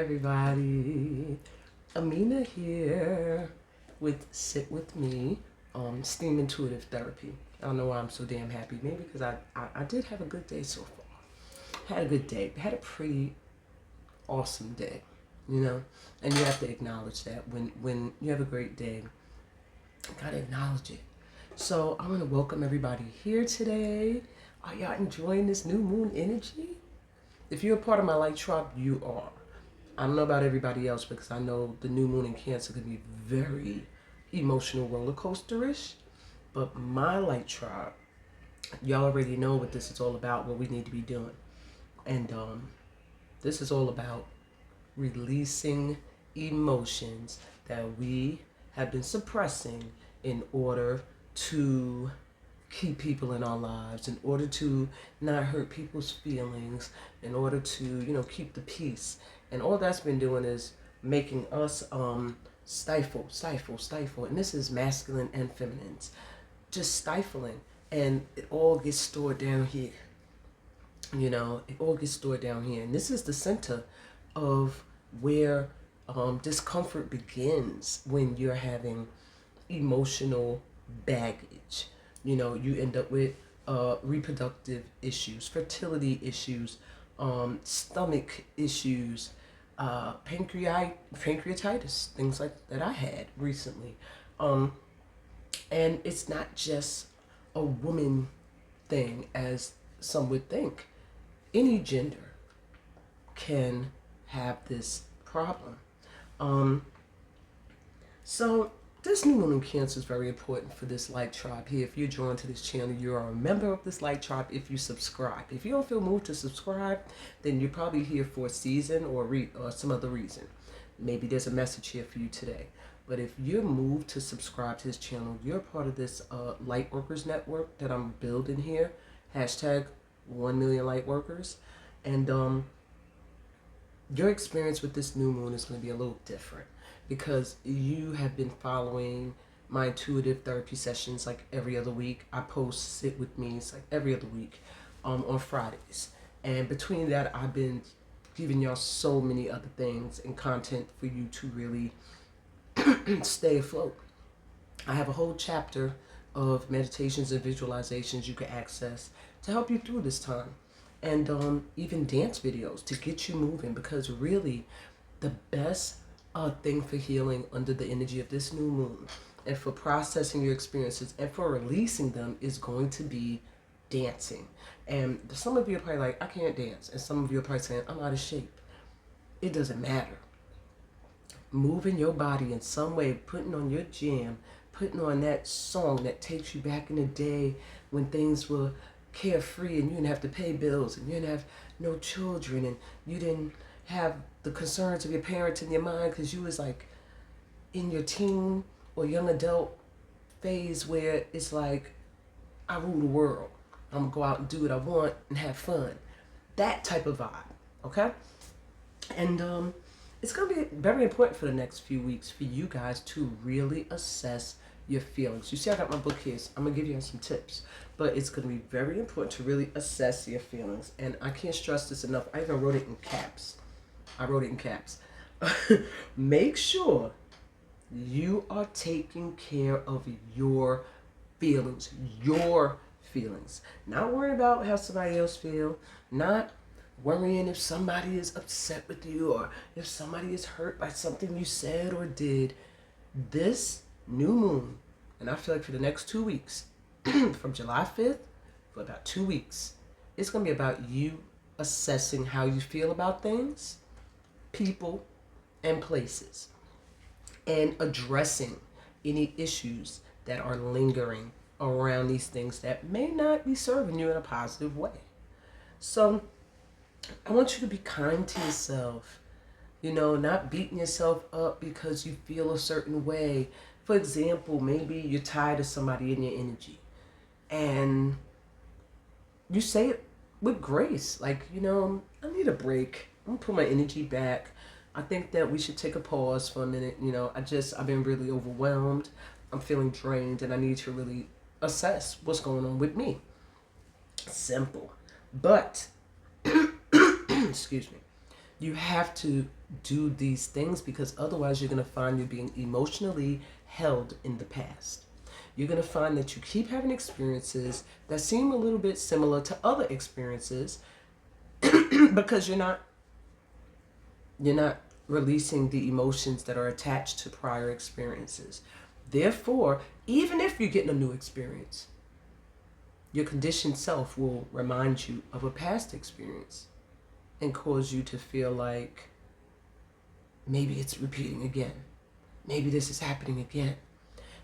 everybody. Amina here with Sit With Me, STEAM Intuitive Therapy. I don't know why I'm so damn happy. Maybe because I did have a good day so far. Had a good day. Had a pretty awesome day, you know? And you have to acknowledge that. When you have a great day, you gotta acknowledge it. So I want to welcome everybody here today. Are y'all enjoying this new moon energy? If you're a part of my light tribe, you are. I don't know about everybody else because I know the new moon in Cancer can be very emotional roller coaster-ish. But my light tribe, y'all already know what this is all about, what we need to be doing. And this is all about releasing emotions that we have been suppressing in order to keep people in our lives, in order to not hurt people's feelings, in order to, keep the peace. And all that's been doing is making us stifle. And this is masculine and feminines. Just stifling. And it all gets stored down here. It all gets stored down here. And this is the center of where discomfort begins when you're having emotional baggage. You end up with reproductive issues, fertility issues, stomach issues, pancreatitis, things like that I had recently. And it's not just a woman thing, as some would think. Any gender can have this problem. So this new moon in Cancer is very important for this light tribe here. If you're joined to this channel, you are a member of this light tribe if you subscribe. If you don't feel moved to subscribe, then you're probably here for a season or some other reason. Maybe there's a message here for you today. But if you're moved to subscribe to this channel, you're part of this light workers network that I'm building here. Hashtag 1 million light workers. And your experience with this new moon is going to be a little different, because you have been following my intuitive therapy sessions like every other week. I post Sit With Me like every other week on Fridays. And between that, I've been giving y'all so many other things and content for you to really stay afloat. I have a whole chapter of meditations and visualizations you can access to help you through this time. And even dance videos to get you moving, because really the best thing for healing under the energy of this new moon and for processing your experiences and for releasing them is going to be dancing. And some of you are probably like, I can't dance. And some of you are probably saying, I'm out of shape. It doesn't matter. Moving your body in some way, putting on your jam, putting on that song that takes you back in the day when things were carefree and you didn't have to pay bills and you didn't have no children and you didn't have the concerns of your parents in your mind because you was like in your teen or young adult phase where it's like, I rule the world. I'm gonna go out and do what I want and have fun. That type of vibe, okay? And it's gonna be very important for the next few weeks for you guys to really assess your feelings. You see, I got my book here. So I'm gonna give you some tips, but it's gonna be very important to really assess your feelings. And I can't stress this enough. I even wrote it in caps. Make sure you are taking care of your feelings. Not worrying about how somebody else feels. Not worrying if somebody is upset with you or if somebody is hurt by something you said or did. This new moon, and I feel like for the next 2 weeks, from July 5th, for about 2 weeks, it's going to be about you assessing how you feel about things, people, and places, and addressing any issues that are lingering around these things that may not be serving you in a positive way. So I want you to be kind to yourself, not beating yourself up because you feel a certain way. For example, maybe you're tired of somebody in your energy and you say it with grace, like, I need a break. I'm gonna put my energy back. I think that we should take a pause for a minute. I've been really overwhelmed. I'm feeling drained and I need to really assess what's going on with me. Simple. But, excuse me. You have to do these things because otherwise you're going to find you're being emotionally held in the past. You're going to find that you keep having experiences that seem a little bit similar to other experiences because you're not releasing the emotions that are attached to prior experiences. Therefore, even if you're getting a new experience, your conditioned self will remind you of a past experience and cause you to feel like maybe it's repeating again. Maybe this is happening again.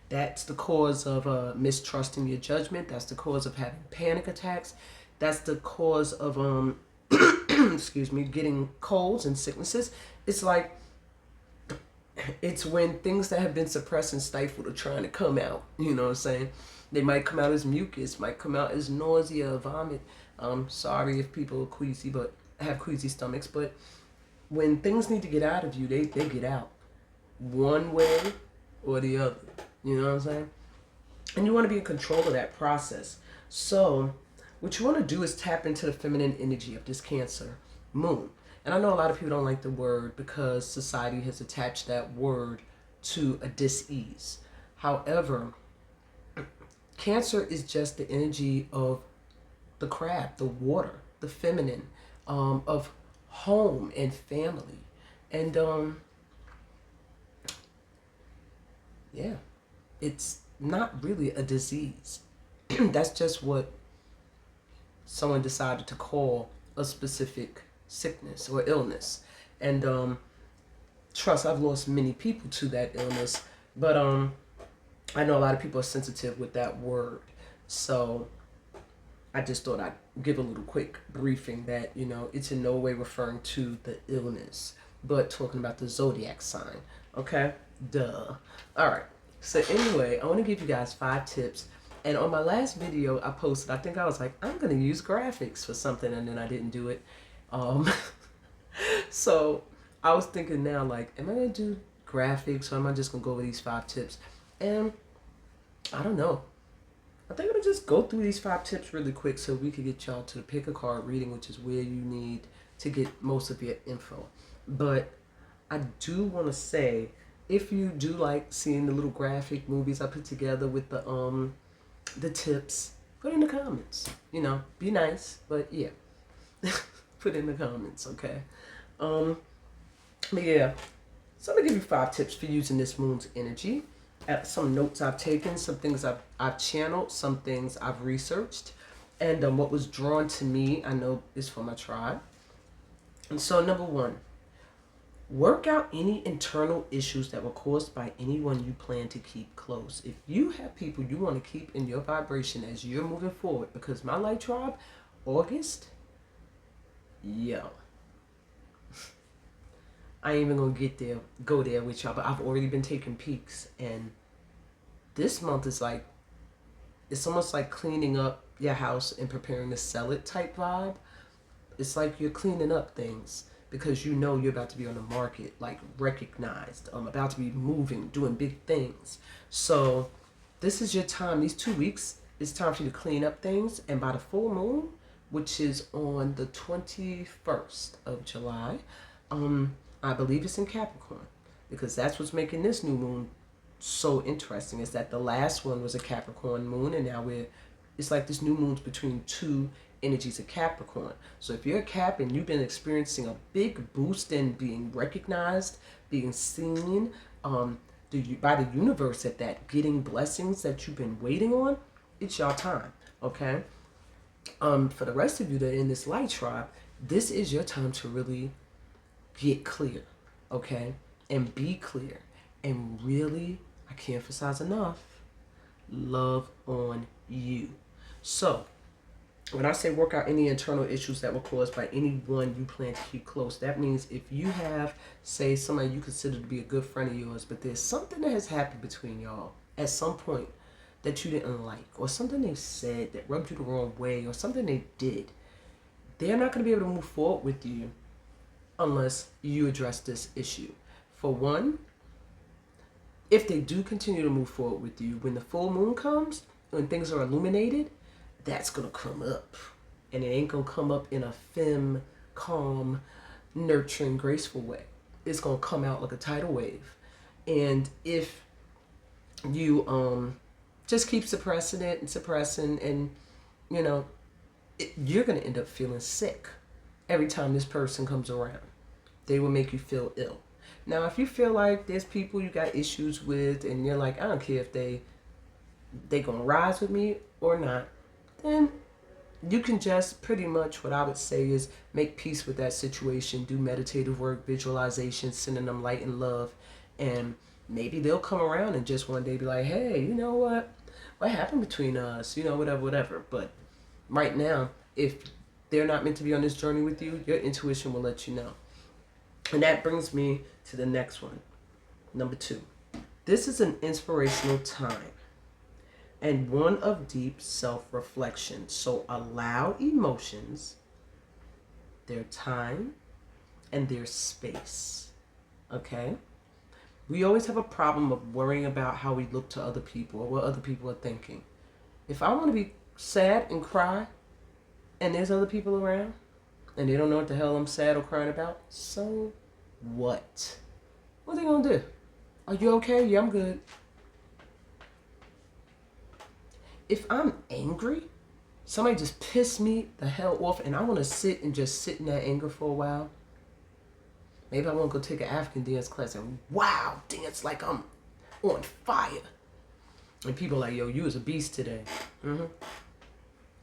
That's the cause of mistrusting your judgment. That's the cause of having panic attacks. That's the cause of excuse me, getting colds and sicknesses. It's like it's when things that have been suppressed and stifled are trying to come out. You know what I'm saying? They might come out as mucus, might come out as nausea, vomit. Sorry if people are queasy, but have queasy stomachs. But when things need to get out of you, they get out one way or the other. You know what I'm saying? And you want to be in control of that process. So what you want to do is tap into the feminine energy of this Cancer moon. And I know a lot of people don't like the word because society has attached that word to a dis-ease. However, Cancer is just the energy of the crab, the water, the feminine, of home and family. And yeah, it's not really a disease. That's just what someone decided to call a specific sickness or illness. And trust, I've lost many people to that illness, but I know a lot of people are sensitive with that word. So I just thought I'd give a little quick briefing that, it's in no way referring to the illness, but talking about the zodiac sign. Okay? Duh. All right. So anyway, I want to give you guys 5 tips. And on my last video I posted, I think I was like, I'm going to use graphics for something, and then I didn't do it. So I was thinking now, like, am I going to do graphics or am I just going to go over these 5 tips? And I don't know. I think I'm going to just go through these 5 tips really quick so we could get y'all to the pick a card reading, which is where you need to get most of your info. But I do want to say, if you do like seeing the little graphic movies I put together with the tips, put in the comments. Be nice, but yeah. Put in the comments, okay? But yeah. So I'm going to give you 5 tips for using this moon's energy. Some notes I've taken, some things I've channeled, some things I've researched, and what was drawn to me, I know, is for my tribe. And so, number 1, work out any internal issues that were caused by anyone you plan to keep close. If you have people you want to keep in your vibration as you're moving forward, because my light tribe, August, yo. I ain't even gonna go there with y'all, but I've already been taking peeks, and this month is like, it's almost like cleaning up your house and preparing to sell it type vibe. It's like you're cleaning up things because you're about to be on the market, like recognized, about to be moving, doing big things. So this is your time. These 2 weeks, it's time for you to clean up things, and by the full moon, which is on the 21st of July, I believe it's in Capricorn, because that's what's making this new moon so interesting, is that the last one was a Capricorn moon, and now it's like this new moon's between 2 energies of Capricorn. So if you're a Cap and you've been experiencing a big boost in being recognized, being seen by the universe at that, getting blessings that you've been waiting on, it's your time, okay? For the rest of you that are in this light tribe, this is your time to really get clear, okay? And be clear. And really, I can't emphasize enough, love on you. So, when I say work out any internal issues that were caused by anyone you plan to keep close, that means if you have, say, somebody you consider to be a good friend of yours, but there's something that has happened between y'all at some point that you didn't like, or something they said that rubbed you the wrong way, or something they did, they're not going to be able to move forward with you unless you address this issue. For one, if they do continue to move forward with you, when the full moon comes, when things are illuminated, that's going to come up. And it ain't going to come up in a calm, nurturing, graceful way. It's going to come out like a tidal wave. And if you just keep suppressing it and suppressing, and you know, you're going to end up feeling sick every time this person comes around. They will make you feel ill. Now, if you feel like there's people you got issues with and you're like, I don't care if they gonna rise with me or not, then you can just pretty much, what I would say is, make peace with that situation, do meditative work, visualization, sending them light and love, and maybe they'll come around and just one day be like, hey, you know what happened between us, you know, whatever. But right now, if they're not meant to be on this journey with you, your intuition will let you know. And that brings me to the next one. Number 2. This is an inspirational time and one of deep self-reflection. So allow emotions their time and their space. Okay? We always have a problem of worrying about how we look to other people or what other people are thinking. If I want to be sad and cry and there's other people around and they don't know what the hell I'm sad or crying about, so what? What are they going to do? Are you okay? Yeah, I'm good. If I'm angry, somebody just pissed me the hell off and I want to sit in that anger for a while, maybe I want to go take an African dance class and wow, dance like I'm on fire. And people are like, yo, you was a beast today. Mm-hmm.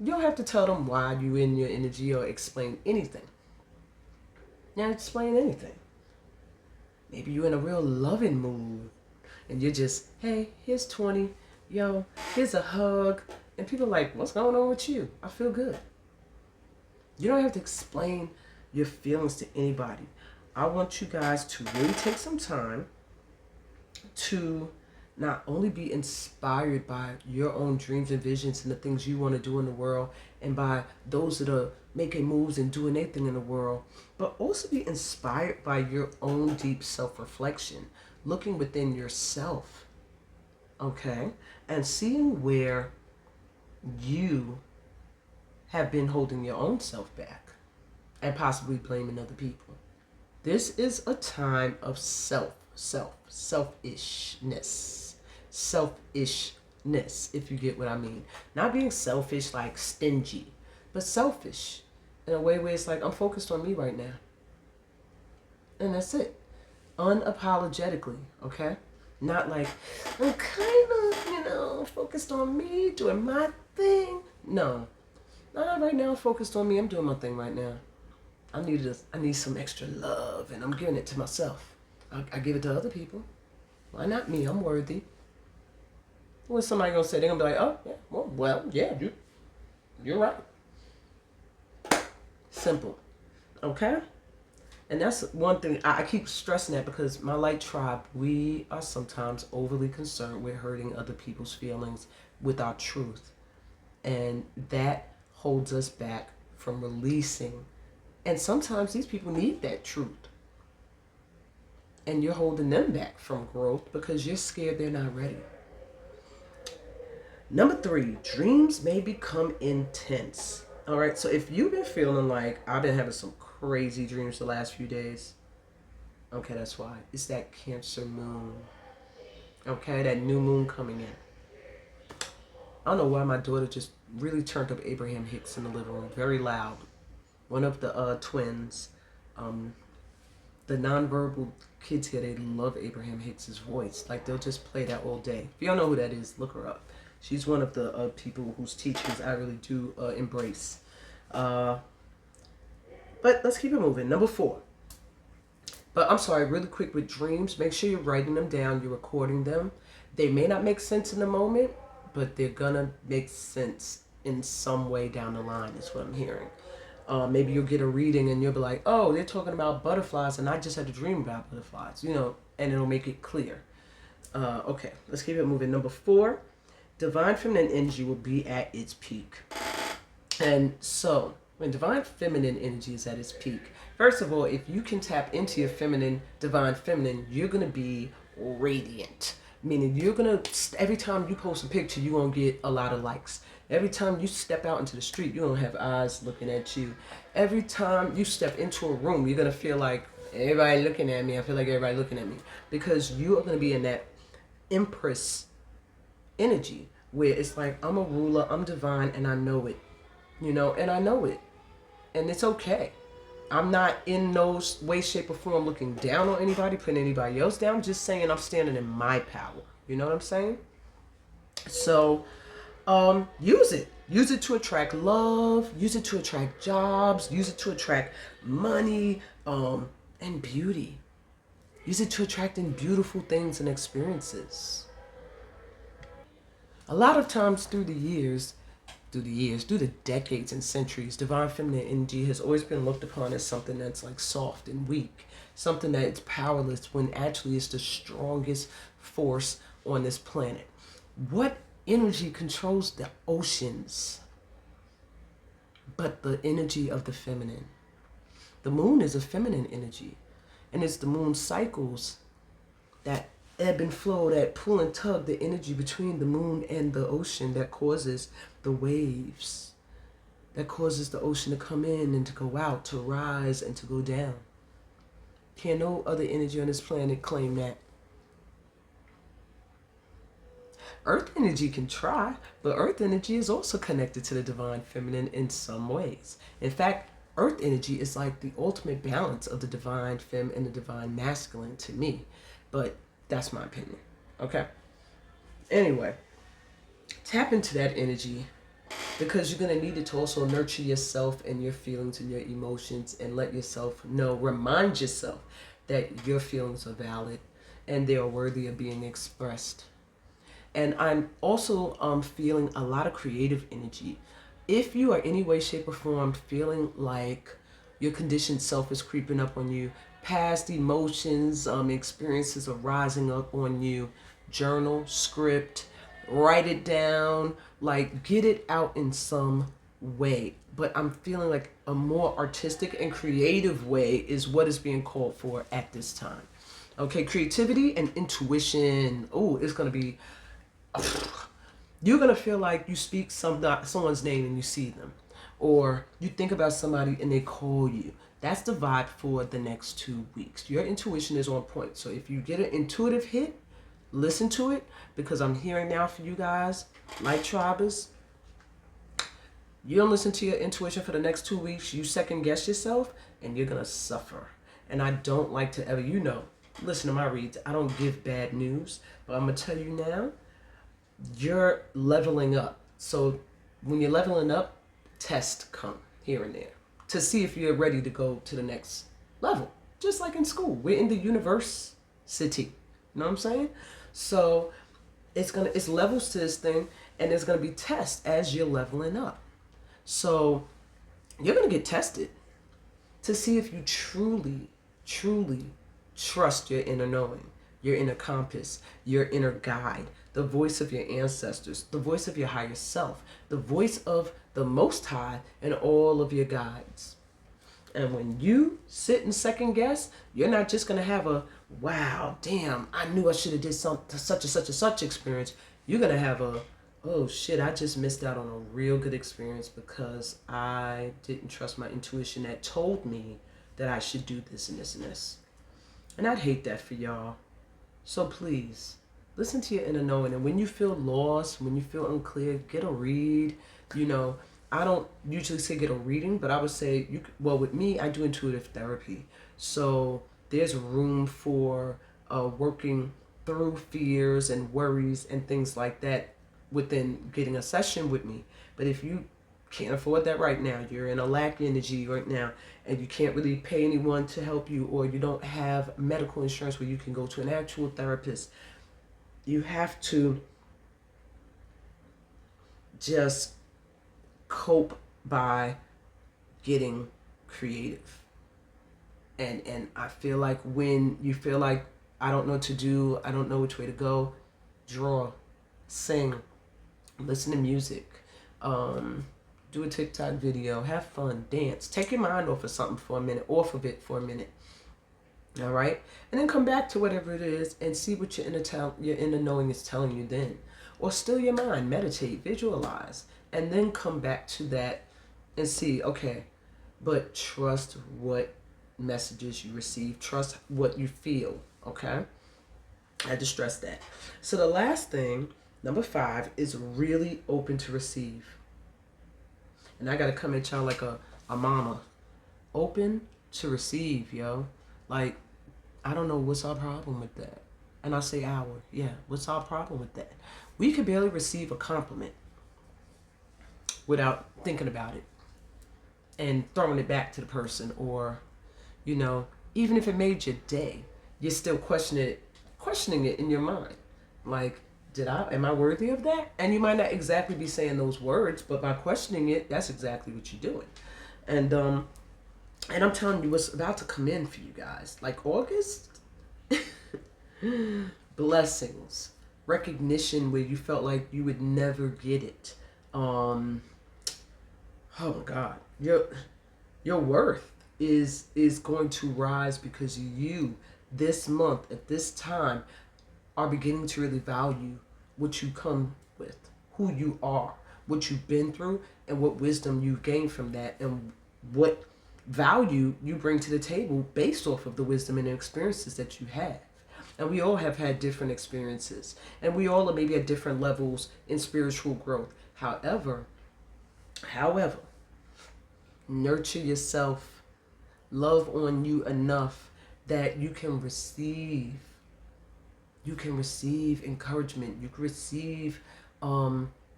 You don't have to tell them why you in your energy or explain anything. You don't explain anything. Maybe you're in a real loving mood and you're just, hey, here's 20. Yo, here's a hug. And people are like, what's going on with you? I feel good. You don't have to explain your feelings to anybody. I want you guys to really take some time to not only be inspired by your own dreams and visions and the things you want to do in the world and by those that are making moves and doing anything in the world, but also be inspired by your own deep self-reflection, looking within yourself, okay, and seeing where you have been holding your own self back and possibly blaming other people. This is a time of selfishness, if you get what I mean. Not being selfish like stingy, but selfish in a way where it's like, I'm focused on me right now. And that's it. Unapologetically, okay? Not like, I'm kind of, focused on me, doing my thing. No. Not right now, focused on me. I'm doing my thing right now. I need some extra love, and I'm giving it to myself. I give it to other people. Why not me? I'm worthy. What's somebody gonna say? They're gonna be like, oh, yeah, well, yeah, you're right. Simple. Okay? And that's one thing, I keep stressing that because my light tribe, we are sometimes overly concerned with hurting other people's feelings with our truth. And that holds us back from releasing. And sometimes these people need that truth. And you're holding them back from growth because you're scared they're not ready. Number 3, dreams may become intense. All right, so if you've been feeling like I've been having some crazy dreams the last few days, okay, that's why. It's that Cancer moon. Okay, that new moon coming in. I don't know why my daughter just really turned up Abraham Hicks in the living room, very loud. One of the twins, the nonverbal kids here, they love Abraham Hicks' voice. Like, they'll just play that all day. If you don't know who that is, look her up. She's one of the people whose teachings I really do embrace. But let's keep it moving. Number 4. But I'm sorry, really quick with dreams, make sure you're writing them down, you're recording them. They may not make sense in the moment, but they're gonna make sense in some way down the line, is what I'm hearing. Maybe you'll get a reading and you'll be like, oh, they're talking about butterflies and I just had a dream about butterflies, and it'll make it clear. Okay, let's keep it moving. Number 4, divine feminine energy will be at its peak. And so, when divine feminine energy is at its peak, first of all, if you can tap into your divine feminine, you're going to be radiant. Meaning you're going to, every time you post a picture, you're going to get a lot of likes. Every time you step out into the street, you're going to have eyes looking at you. Every time you step into a room, you're going to feel like everybody looking at me. I feel like everybody looking at me. Because you are going to be in that Empress energy where it's like, I'm a ruler, I'm divine, and I know it. And I know it. And it's okay. I'm not in no way, shape, or form looking down on anybody, putting anybody else down. Just saying I'm standing in my power. You know what I'm saying? So, use it. Use it to attract love. Use it to attract jobs. Use it to attract money, and beauty. Use it to attract in beautiful things and experiences. A lot of times through the decades and centuries, divine feminine energy has always been looked upon as something that's like soft and weak, something that's powerless when actually it's the strongest force on this planet. What energy controls the oceans but the energy of the feminine? The moon is a feminine energy, and it's the moon cycles that ebb and flow, that pull and tug, the energy between the moon and the ocean that causes the waves, that causes the ocean to come in and to go out, to rise and to go down. Can no other energy on this planet claim that? Earth energy can try, but Earth energy is also connected to the divine feminine in some ways. In fact, Earth energy is like the ultimate balance of the divine femme and the divine masculine to me. But that's my opinion. Okay? Anyway, tap into that energy because you're going to need it to also nurture yourself and your feelings and your emotions, and let yourself know, remind yourself that your feelings are valid and they are worthy of being expressed. And I'm also feeling a lot of creative energy. If you are any way, shape, or form feeling like your conditioned self is creeping up on you, past emotions, experiences are rising up on you, journal, script, write it down, like get it out in some way. But I'm feeling like a more artistic and creative way is what is being called for at this time. Okay, creativity and intuition. Oh, it's going to be... You're going to feel like you speak someone's name and you see them. Or you think about somebody and they call you. That's the vibe for the next 2 weeks. Your intuition is on point. So if you get an intuitive hit, listen to it, because I'm hearing now for you guys, like tribers, you don't listen to your intuition for the next 2 weeks, you second guess yourself, and you're going to suffer. And I don't like to ever, listen to my reads. I don't give bad news, but I'm going to tell you now, you're leveling up. So when you're leveling up, tests come here and there to see if you're ready to go to the next level. Just like in school, we're in the university. You know what I'm saying? So it's levels to this thing, and there's gonna be tests as you're leveling up. So you're gonna get tested to see if you truly, truly trust your inner knowing, your inner compass, your inner guide, the voice of your ancestors, the voice of your higher self, the voice of the Most High, and all of your guides. And when you sit and second guess, you're not just going to have a, wow, damn, I knew I should have did such and such and such experience. You're going to have a, oh shit, I just missed out on a real good experience because I didn't trust my intuition that told me that I should do this and this and this. And I'd hate that for y'all. So please, listen to your inner knowing. And when you feel lost, when you feel unclear, get a read. I don't usually say get a reading, but I would say, with me, I do intuitive therapy. So there's room for working through fears and worries and things like that within getting a session with me. But if you can't afford that right now, you're in a lack energy right now, and you can't really pay anyone to help you, or you don't have medical insurance where you can go to an actual therapist, you have to just cope by getting creative. And I feel like when you feel like I don't know what to do, I don't know which way to go, draw, sing, listen to music, do a TikTok video, have fun, dance, take your mind off of it for a minute. All right, and then come back to whatever it is and see what your inner knowing is telling you then. Or still your mind, meditate, visualize, and then come back to that and see, okay, but trust what messages you receive, trust what you feel, okay? I had to stress that. So the last thing, number 5, is really open to receive. And I got to come at y'all like a mama. Open to receive, yo. Like, I don't know what's our problem with that. And I say our. Yeah, what's our problem with that? We could barely receive a compliment without thinking about it and throwing it back to the person, or, you know, even if it made your day, you're still questioning it in your mind. Like, am I worthy of that? And you might not exactly be saying those words, but by questioning it, that's exactly what you're doing. And I'm telling you what's about to come in for you guys. Like August, blessings, recognition where you felt like you would never get it. Oh my God, your worth is going to rise because you this month at this time are beginning to really value what you come with, who you are, what you've been through, and what wisdom you've gained from that, and what value you bring to the table based off of the wisdom and experiences that you have. And we all have had different experiences, and we all are maybe at different levels in spiritual growth. However, nurture yourself, love on you enough that you can receive encouragement. You can receive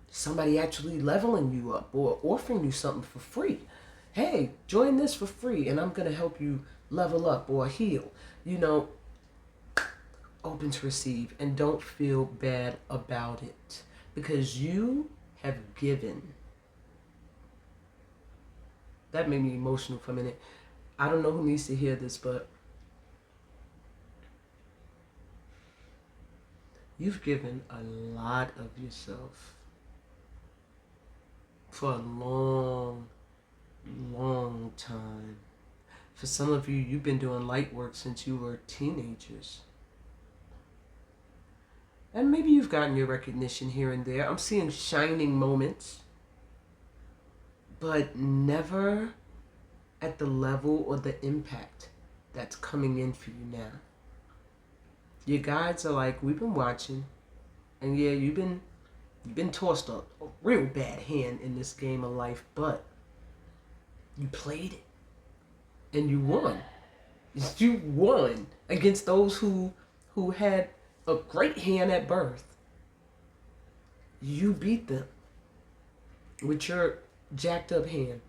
somebody actually leveling you up or offering you something for free. Hey, join this for free and I'm going to help you level up or heal. You know, open to receive, and don't feel bad about it because you have given. That made me emotional for a minute. I don't know who needs to hear this, but you've given a lot of yourself for a long, long time. For some of you, you've been doing light work since you were teenagers. And maybe you've gotten your recognition here and there. I'm seeing shining moments, but never at the level or the impact that's coming in for you now. Your guides are like, we've been watching, and yeah, you've been tossed a real bad hand in this game of life, but you played it, and you won. You won against those who had a great hand at birth. You beat them with your jacked up hand.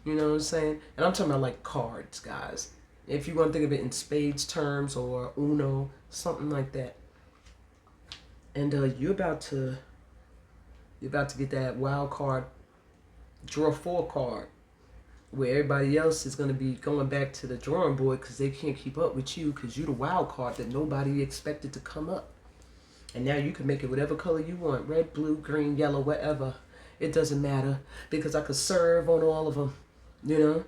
You know what I'm saying? And I'm talking about like cards, guys. If you want to think of it in spades terms or Uno, something like that. And you're about to get that wild card, draw 4 card, where everybody else is going to be going back to the drawing board because they can't keep up with you because you're the wild card that nobody expected to come up. And now you can make it whatever color you want, red, blue, green, yellow, whatever. It doesn't matter because I could serve on all of them, you know?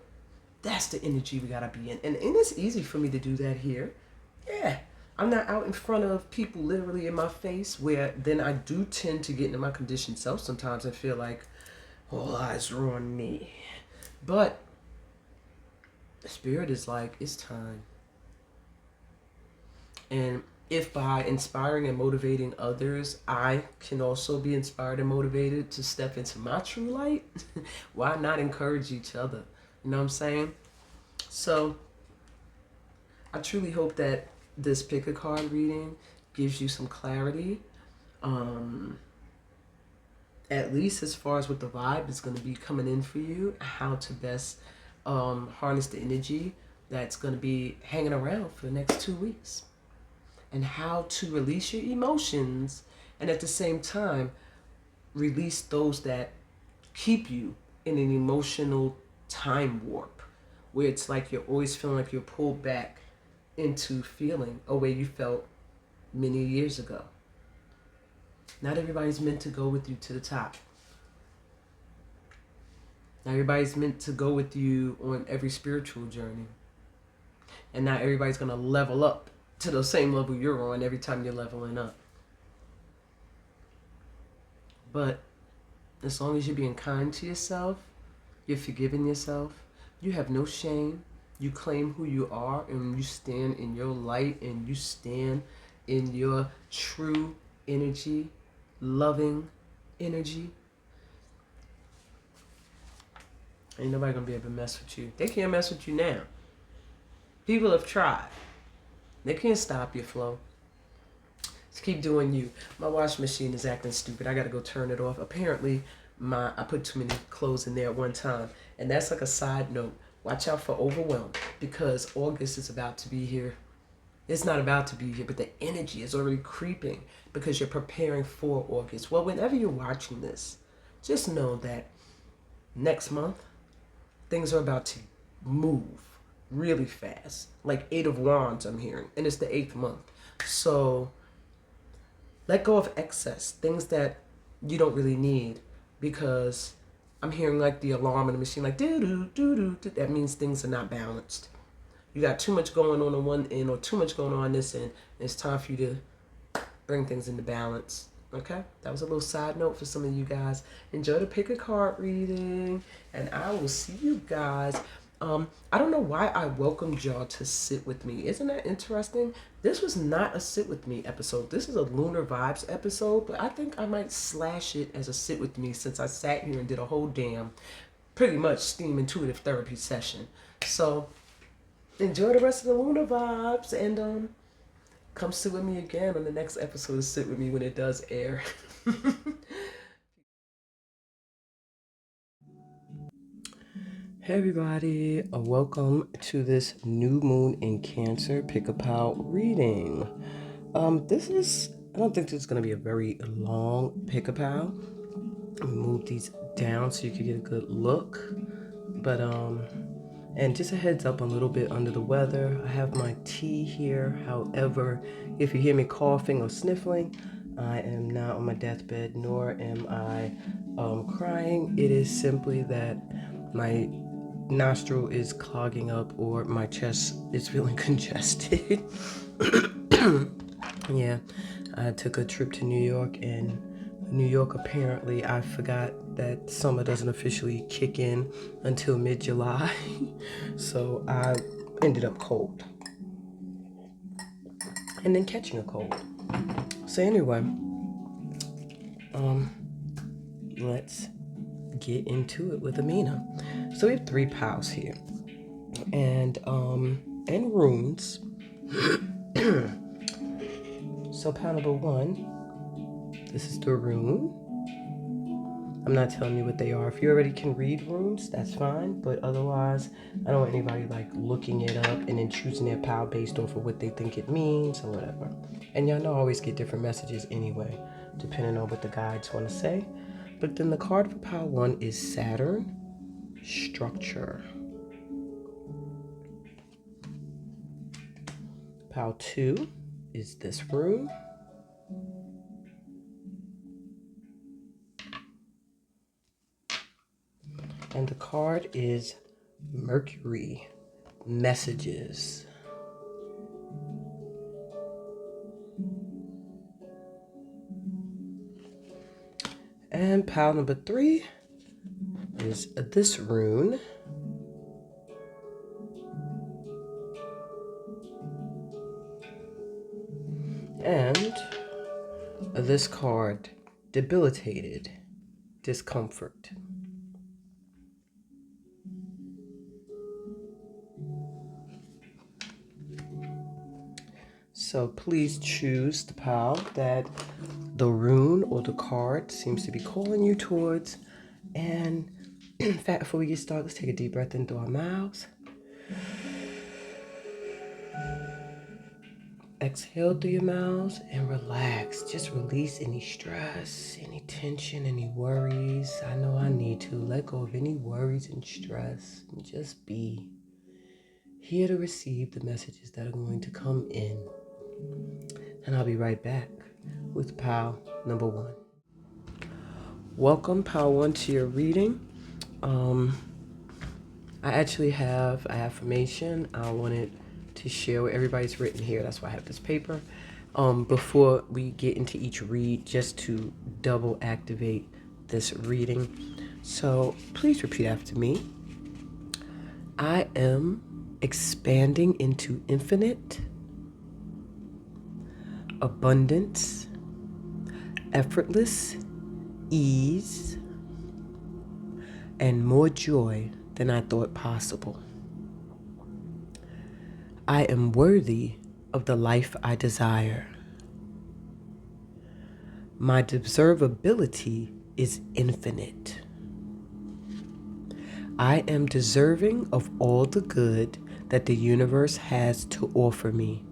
That's the energy we got to be in. And it's easy for me to do that here. Yeah. I'm not out in front of people literally in my face, where then I do tend to get into my conditioned self sometimes and feel like all eyes are on me. But the spirit is like, it's time. And if by inspiring and motivating others, I can also be inspired and motivated to step into my true light, why not encourage each other? You know what I'm saying? So I truly hope that this pick a card reading gives you some clarity. At least as far as what the vibe is going to be coming in for you, how to best harness the energy that's going to be hanging around for the next 2 weeks. And how to release your emotions and at the same time release those that keep you in an emotional time warp, where it's like you're always feeling like you're pulled back into feeling a way you felt many years ago. Not everybody's meant to go with you to the top. Not everybody's meant to go with you on every spiritual journey. And not everybody's going to level up to the same level you're on every time you're leveling up. But As long as you're being kind to yourself, you're forgiving yourself, you have no shame, you claim who you are, and you stand in your light, and you stand in your true energy, loving energy, ain't nobody gonna be able to mess with you. They can't mess with you now. People have tried. They can't stop your flow. Just keep doing you. My washing machine is acting stupid. I gotta go turn it off. Apparently, I put too many clothes in there at one time. And that's like a side note. Watch out for overwhelm, because August is about to be here. It's not about to be here, but the energy is already creeping because you're preparing for August. Well, whenever you're watching this, just know that next month, things are about to move really fast. Like 8 of Wands, I'm hearing. And it's the 8th month. So let go of excess, things that you don't really need, because I'm hearing like the alarm in the machine, like doo doo. That means things are not balanced. You got too much going on one end or too much going on this end. It's time for you to bring things into balance. Okay? That was a little side note for some of you guys. Enjoy the pick a card reading, and I will see you guys. I don't know why I welcomed y'all to sit with me. Isn't that interesting? This was not a sit with me episode. This is a Lunar Vibes episode, but I think I might slash it as a sit with me, since I sat here and did a whole damn, pretty much STEAM intuitive therapy session. So enjoy the rest of the Lunar Vibes, and come sit with me again on the next episode of Sit With Me when it does air. Hey everybody, welcome to this new moon in Cancer pick-a-pal reading. I don't think this is going to be a very long pick-a-pal. Move these down so you can get a good look. But, and just a heads up, I'm a little bit under the weather. I have my tea here. However, if you hear me coughing or sniffling, I am not on my deathbed, nor am I crying. It is simply that my nostril is clogging up, or my chest is feeling congested. Yeah, I took a trip to New York, and New York, apparently, I forgot that summer doesn't officially kick in until mid-July. So I ended up cold, and then catching a cold. So anyway, let's get into it with Amina. So we have 3 pals here, and runes. So pal number 1, this is the rune. I'm not telling you what they are. If you already can read runes, that's fine, but otherwise, I don't want anybody like looking it up and then choosing their pal based off of what they think it means or whatever. And y'all know I always get different messages anyway, depending on what the guides want to say. But then the card for pal 1 is Saturn, structure. Pal 2 is this rune. And the card is Mercury, messages. And pile number 3 is this rune. And this card, debilitated, discomfort. So please choose the pile that the rune or the card seems to be calling you towards. And in fact, before we get started, let's take a deep breath in through our mouths. Exhale through your mouths and relax. Just release any stress, any tension, any worries. I know I need to let go of any worries and stress and just be here to receive the messages that are going to come in. And I'll be right back with pal number 1. Welcome, pal 1, to your reading. I actually have an affirmation I wanted to share with everybody's written here. That's why I have this paper. Before we get into each read, just to double activate this reading. So please repeat after me. I am expanding into infinite abundance, effortless ease, and more joy than I thought possible. I am worthy of the life I desire. My deservability is infinite. I am deserving of all the good that the universe has to offer me.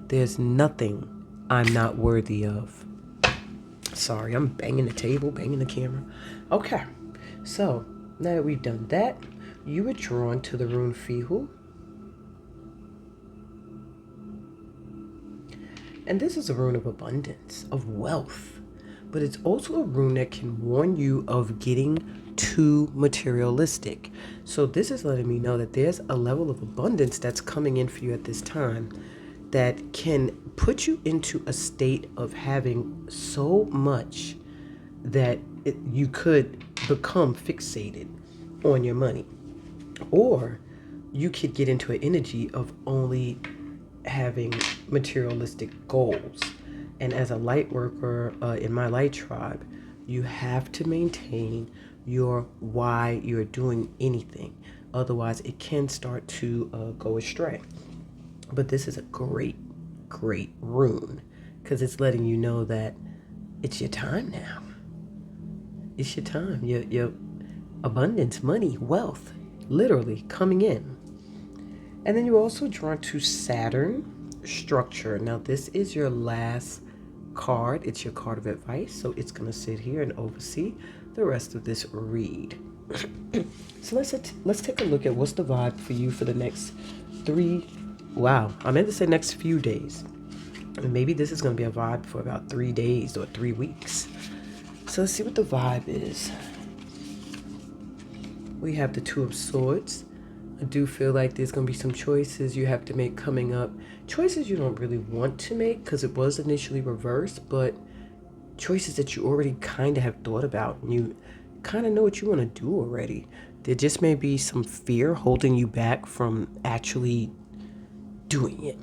There's nothing I'm not worthy of. Sorry, I'm banging the table, banging the camera. Okay, so now that we've done that, you were drawn to the rune Fihu. And this is a rune of abundance, of wealth. But it's also a rune that can warn you of getting too materialistic. So this is letting me know that there's a level of abundance that's coming in for you at this time that can put you into a state of having so much that you could become fixated on your money. Or you could get into an energy of only having materialistic goals. And as a light worker in my light tribe, you have to maintain your why you're doing anything. Otherwise, it can start to go astray. But this is a great rune because it's letting you know that it's your time now. It's your time. Your abundance, money, wealth, literally coming in. And then you're also drawn to Saturn structure. Now, this is your last card. It's your card of advice. So it's going to sit here and oversee the rest of this read. So let's take a look at what's the vibe for you for the next I meant to say next few days. And maybe this is going to be a vibe for about 3 days or 3 weeks. So let's see what the vibe is. We have the Two of Swords. I do feel like there's going to be some choices you have to make coming up. Choices you don't really want to make because it was initially reversed, but choices that you already kind of have thought about and you kind of know what you want to do already. There just may be some fear holding you back from actually doing it.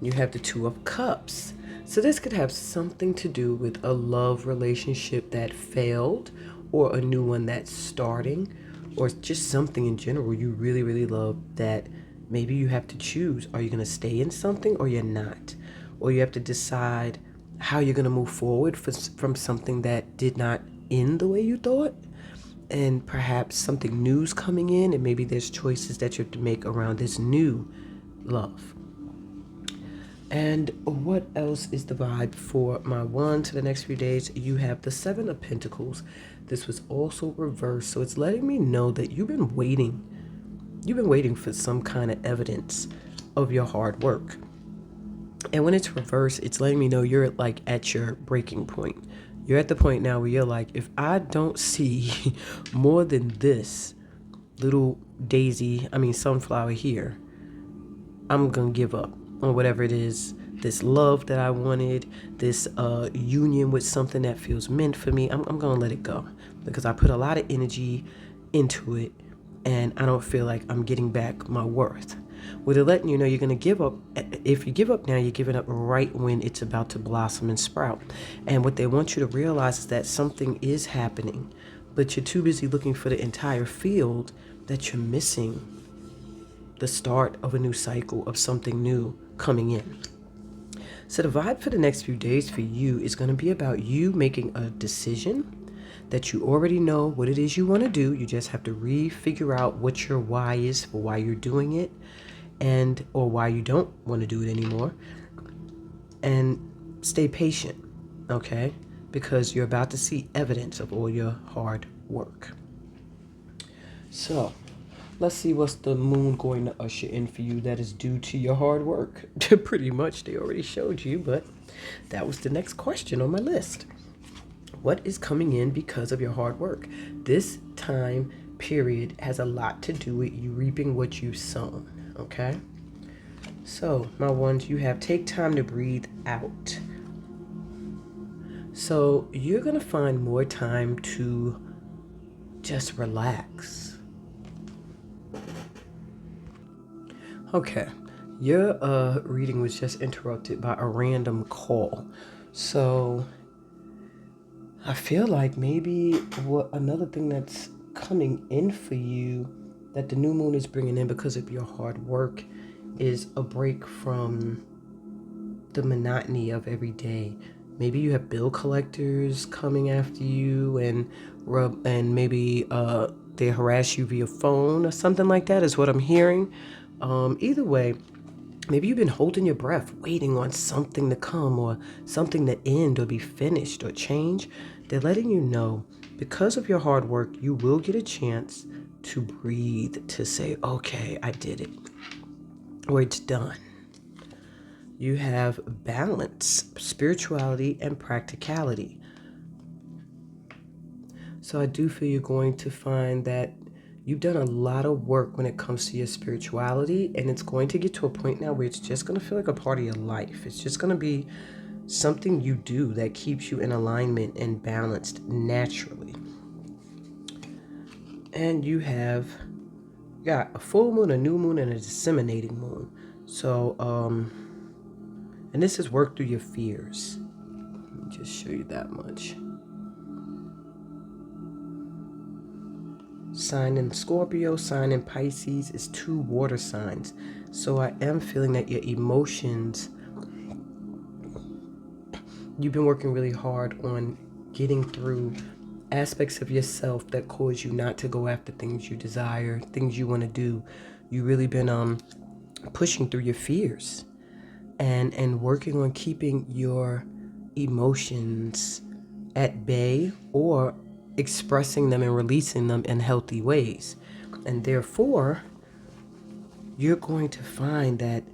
You have the Two of Cups. So this could have something to do with a love relationship that failed or a new one that's starting, or just something in general you really, really love that maybe you have to choose. Are you going to stay in something or you're not? Or you have to decide how you're going to move forward from something that did not end the way you thought. And perhaps something new's coming in, and maybe there's choices that you have to make around this new love. And what else is the vibe for my one to the next few days? You have the Seven of Pentacles. This was also reversed, so it's letting me know that you've been waiting. You've been waiting for some kind of evidence of your hard work. And when it's reversed, it's letting me know you're like at your breaking point. You're at the point now where you're like, if I don't see more than this little sunflower here, I'm going to give up on whatever it is, this love that I wanted, this union with something that feels meant for me. I'm going to let it go because I put a lot of energy into it and I don't feel like I'm getting back my worth. Well, they're letting you know you're going to give up. If you give up now, you're giving up right when it's about to blossom and sprout. And what they want you to realize is that something is happening, but you're too busy looking for the entire field that you're missing the start of a new cycle of something new coming in. So the vibe for the next few days for you is going to be about you making a decision that you already know what it is you want to do. You just have to figure out what your why is for why you're doing it, or why you don't want to do it anymore. And stay patient, okay? Because you're about to see evidence of all your hard work. So let's see what's the moon going to usher in for you that is due to your hard work. Pretty much they already showed you, but that was the next question on my list. What is coming in because of your hard work? This time period has a lot to do with you reaping what you've sown, okay? So, my ones, you have take time to breathe out. So, you're going to find more time to just relax. Okay, your reading was just interrupted by a random call. So, I feel like maybe another thing that's coming in for you that the new moon is bringing in because of your hard work is a break from the monotony of every day. Maybe you have bill collectors coming after you and maybe they harass you via phone or something like that is what I'm hearing. Either way, maybe you've been holding your breath, waiting on something to come or something to end or be finished or change. They're letting you know because of your hard work, you will get a chance to breathe, to say, okay, I did it, or it's done. You have balance, spirituality, and practicality. So I do feel you're going to find that you've done a lot of work when it comes to your spirituality, and it's going to get to a point now where it's just going to feel like a part of your life. It's just going to be something you do that keeps you in alignment and balanced naturally. And you have got a full moon, a new moon, and a disseminating moon. So, and this is work through your fears. Let me just show you that much. Sign in Scorpio, sign in Pisces is 2 water signs. So I am feeling that your emotions, you've been working really hard on getting through aspects of yourself that cause you not to go after things you desire, things you want to do. You've really been pushing through your fears and working on keeping your emotions at bay or expressing them and releasing them in healthy ways. And therefore, you're going to find that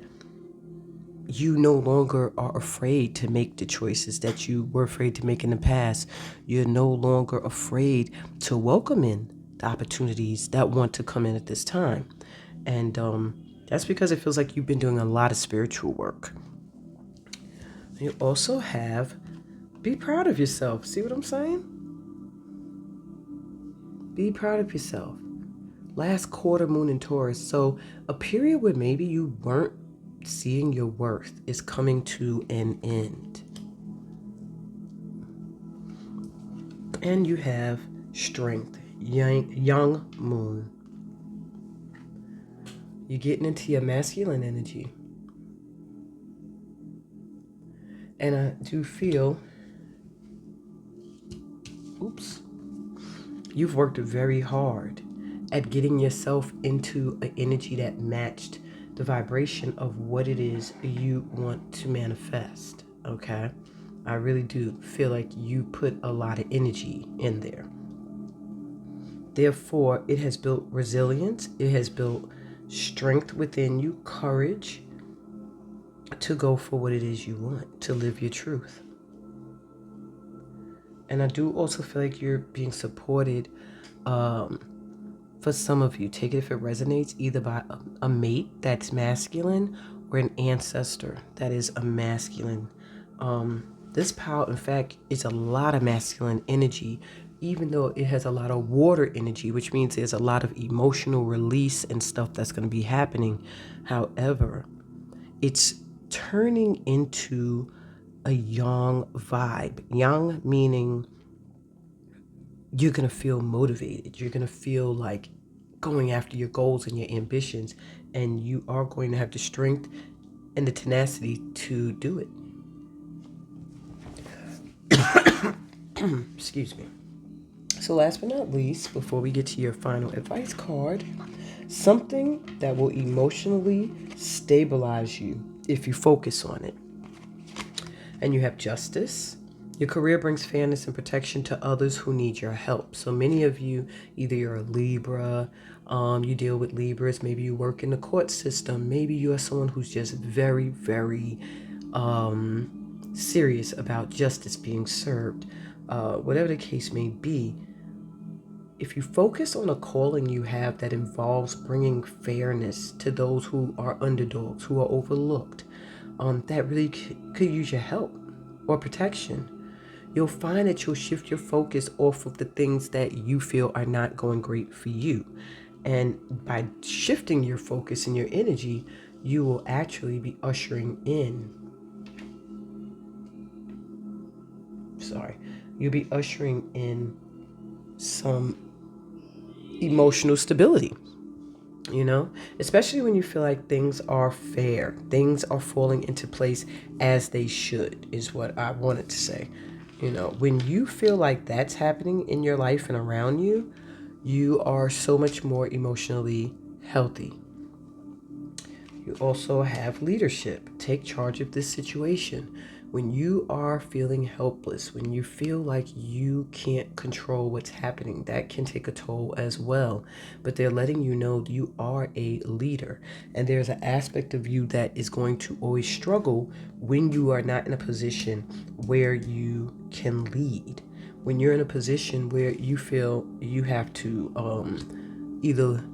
you no longer are afraid to make the choices that you were afraid to make in the past. You're no longer afraid to welcome in the opportunities that want to come in at this time. And that's because it feels like you've been doing a lot of spiritual work. You also have be proud of yourself. See what I'm saying? Be proud of yourself. Last quarter moon in Taurus. So a period where maybe you weren't seeing your worth is coming to an end. And you have strength, young moon. You're getting into your masculine energy. And I do feel, you've worked very hard at getting yourself into an energy that matched the vibration of what it is you want to manifest, okay? I really do feel like you put a lot of energy in there. Therefore, it has built resilience, it has built strength within you, courage to go for what it is you want, to live your truth. And I do also feel like you're being supported for some of you. Take it if it resonates, either by a mate that's masculine or an ancestor that is a masculine. This power, in fact, is a lot of masculine energy, even though it has a lot of water energy, which means there's a lot of emotional release and stuff that's going to be happening. However, it's turning into a yang vibe. Yang meaning you're going to feel motivated. You're going to feel like going after your goals and your ambitions, and you are going to have the strength and the tenacity to do it. Excuse me. So last but not least, before we get to your final advice card, something that will emotionally stabilize you if you focus on it. And you have justice. Your career brings fairness and protection to others who need your help. So many of you, either you're a Libra, you deal with Libras, maybe you work in the court system, maybe you are someone who's just very, very serious about justice being served. Whatever the case may be, if you focus on a calling you have that involves bringing fairness to those who are underdogs, who are overlooked, that really could use your help or protection, you'll find that you'll shift your focus off of the things that you feel are not going great for you. And by shifting your focus and your energy, you will actually be ushering in, you'll be ushering in some emotional stability, especially when you feel like things are fair, things are falling into place as they should, is what I wanted to say. When you feel like that's happening in your life and around you, you are so much more emotionally healthy. You also have leadership. Take charge of this situation. When you are feeling helpless, when you feel like you can't control what's happening, that can take a toll as well. But they're letting you know you are a leader. And there's an aspect of you that is going to always struggle when you are not in a position where you can lead. When you're in a position where you feel you have to either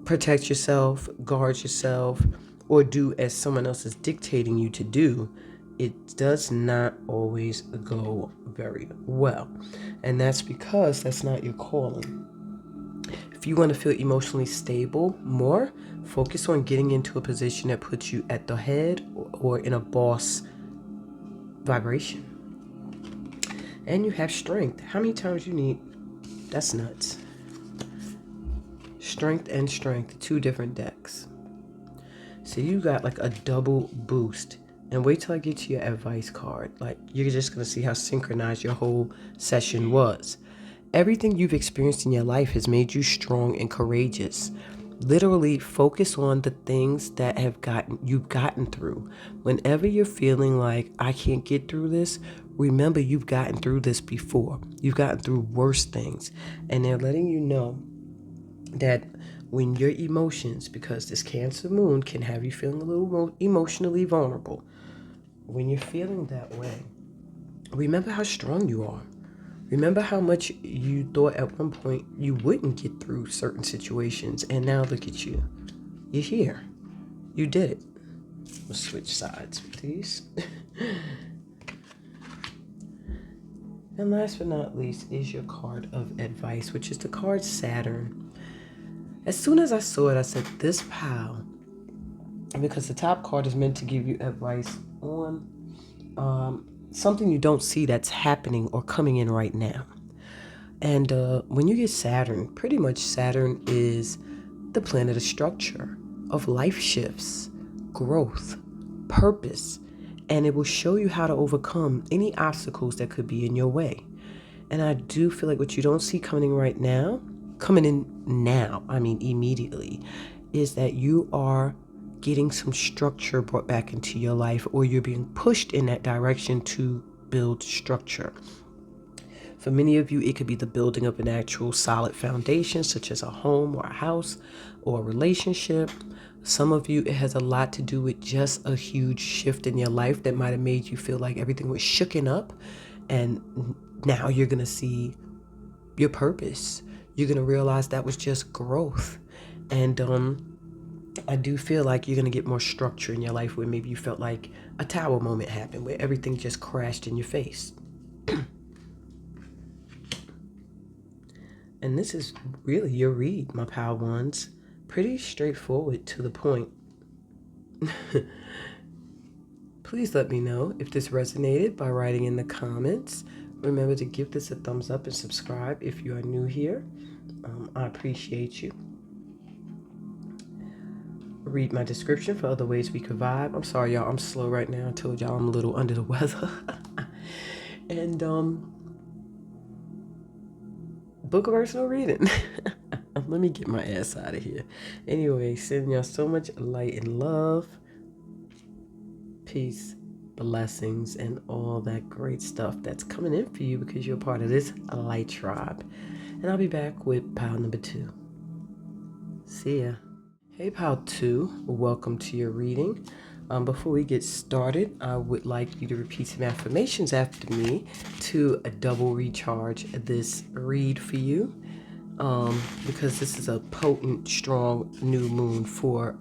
protect yourself, guard yourself, or do as someone else is dictating you to do, it does not always go very well. And that's because that's not your calling. If you want to feel emotionally stable more, focus on getting into a position that puts you at the head or in a boss vibration. And you have strength. How many times you need? That's nuts. Strength and strength, 2 different decks. So you got like a double boost. And wait till I get to your advice card. Like, you're just going to see how synchronized your whole session was. Everything you've experienced in your life has made you strong and courageous. Literally focus on the things that you've gotten through. Whenever you're feeling like I can't get through this, remember you've gotten through this before. You've gotten through worse things. And they're letting you know that when your emotions, because this Cancer moon can have you feeling a little emotionally vulnerable, when you're feeling that way, remember how strong you are. Remember how much you thought at one point you wouldn't get through certain situations, and now look at you. You're here. You did it. We'll switch sides with these. And last but not least is your card of advice, which is the card Saturn. As soon as I saw it, I said, this pile, because the top card is meant to give you advice on something you don't see that's happening or coming in right now. And when you get Saturn, pretty much Saturn is the planet of structure, of life shifts, growth, purpose, and it will show you how to overcome any obstacles that could be in your way. And I do feel like what you don't see coming in now, immediately, is that you are getting some structure brought back into your life, or you're being pushed in that direction to build structure. For many of you, it could be the building of an actual solid foundation, such as a home or a house or a relationship. Some of you, it has a lot to do with just a huge shift in your life that might have made you feel like everything was shooken up. And now you're going to see your purpose. You're going to realize that was just growth. And I do feel like you're going to get more structure in your life, where maybe you felt like a tower moment happened where everything just crashed in your face. And this is really your read, my pal ones. Pretty straightforward, to the point. Please let me know if this resonated by writing in the comments. Remember to give this a thumbs up and subscribe if you are new here. I appreciate you. Read my description for other ways we could vibe. I'm sorry, y'all. I'm slow right now. I told y'all I'm a little under the weather. And book a personal reading. Let me get my ass out of here. Anyway, sending y'all so much light and love, peace, blessings, and all that great stuff that's coming in for you because you're a part of this light tribe. And I'll be back with pile number 2. See ya. Hey, pile 2, welcome to your reading. Before we get started, I would like you to repeat some affirmations after me to double recharge this read for you. because this is a potent, strong new moon for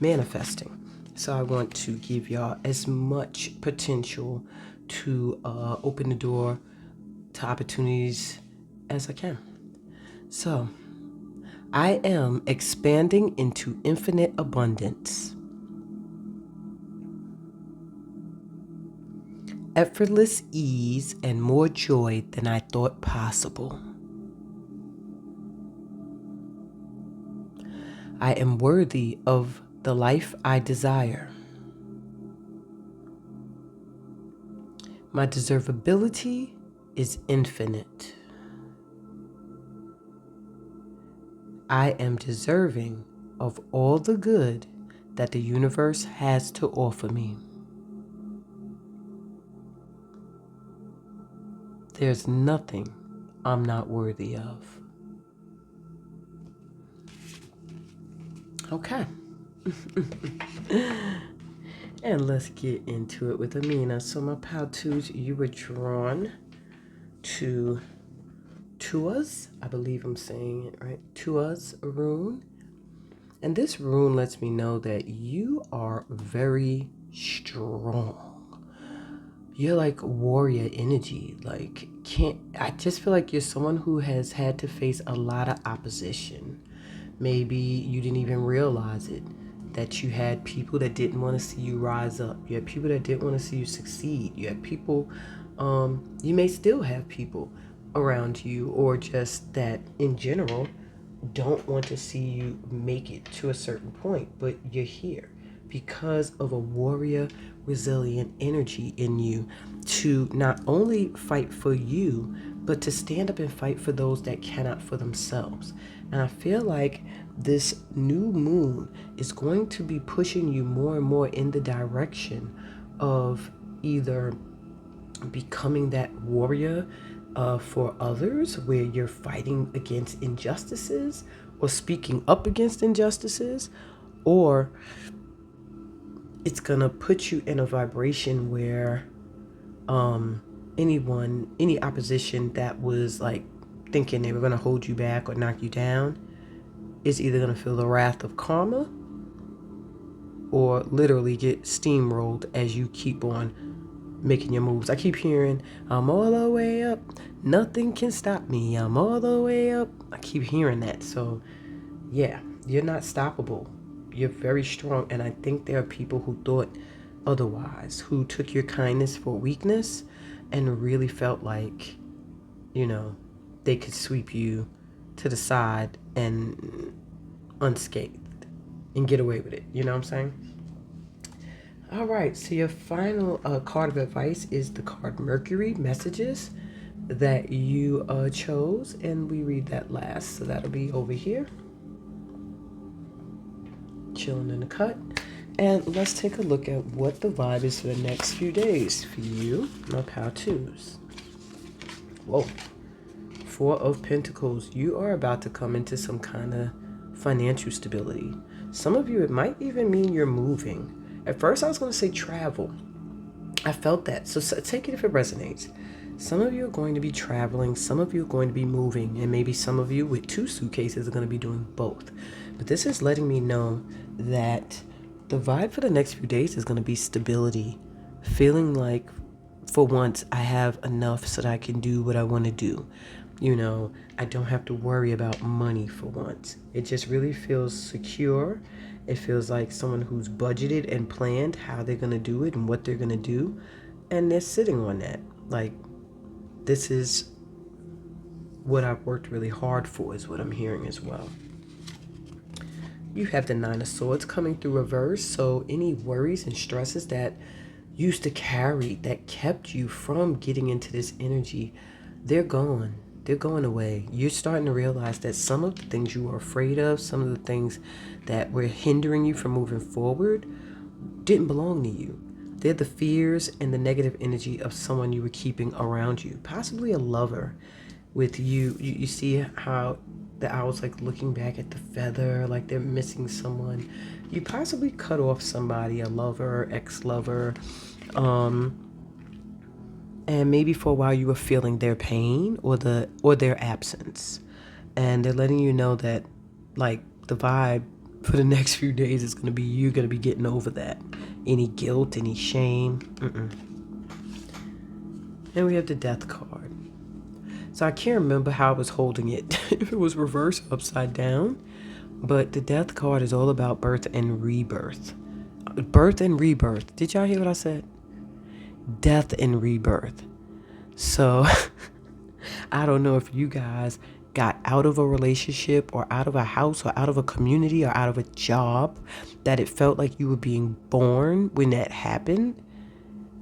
manifesting. So I want to give y'all as much potential to open the door to opportunities as I can. So I am expanding into infinite abundance. Effortless ease and more joy than I thought possible. I am worthy of the life I desire. My deservability is infinite. I am deserving of all the good that the universe has to offer me. There's nothing I'm not worthy of. Okay. And let's get into it with Amina. So my pal twos, you were drawn to Tua's, I believe I'm saying it right, Tua's rune. And this rune lets me know that you are very strong. You're like warrior energy. I just feel like you're someone who has had to face a lot of opposition. Maybe you didn't even realize it, that you had people that didn't want to see you rise up. You had people that didn't want to see you succeed. You had people, you may still have people around you, or just that in general don't want to see you make it to a certain point, but you're here because of a warrior resilient energy in you to not only fight for you, but to stand up and fight for those that cannot for themselves. And I feel like this new moon is going to be pushing you more and more in the direction of either becoming that warrior for others, where you're fighting against injustices or speaking up against injustices, or it's gonna put you in a vibration where any opposition that was like thinking they were gonna hold you back or knock you down is either gonna feel the wrath of karma or literally get steamrolled as you keep on making your moves. I keep hearing, I'm all the way up, nothing can stop me, I'm all the way up. I keep hearing that. So yeah, you're not stoppable. You're very strong. And I think there are people who thought otherwise, who took your kindness for weakness and really felt like, they could sweep you to the side and unscathed and get away with it. You know what I'm saying? All right, so your final card of advice is the card Mercury Messages that you chose, and we read that last. So that'll be over here, chilling in the cut. And let's take a look at what the vibe is for the next few days for you, my pal twos. Whoa. Four of Pentacles. You are about to come into some kind of financial stability. Some of you, it might even mean you're moving. At first, I was going to say travel. I felt that. So take it if it resonates. Some of you are going to be traveling. Some of you are going to be moving. And maybe some of you with 2 suitcases are going to be doing both. But this is letting me know that the vibe for the next few days is going to be stability. Feeling like, for once, I have enough so that I can do what I want to do. I don't have to worry about money for once. It just really feels secure. It feels like someone who's budgeted and planned how they're going to do it and what they're going to do. And they're sitting on that. Like, this is what I've worked really hard for, is what I'm hearing as well. You have the 9 of Swords coming through reverse. So any worries and stresses that used to carry, that kept you from getting into this energy, they're gone. They're going away. You're starting to realize that some of the things you were afraid of, some of the things that were hindering you from moving forward, didn't belong to you. They're the fears and the negative energy of someone you were keeping around you, possibly a lover with you. You see how the owl's like looking back at the feather, like they're missing someone. You possibly cut off somebody, a lover, ex-lover, and maybe for a while you were feeling their pain or their absence. And they're letting you know that, like, the vibe for the next few days is going to be you're going to be getting over that. Any guilt, any shame. And we have the death card. So I can't remember how I was holding it, if it was reversed, upside down. But the death card is all about birth and rebirth. Birth and rebirth. Did y'all hear what I said? Death and rebirth. So I don't know if you guys got out of a relationship or out of a house or out of a community or out of a job that it felt like you were being born when that happened.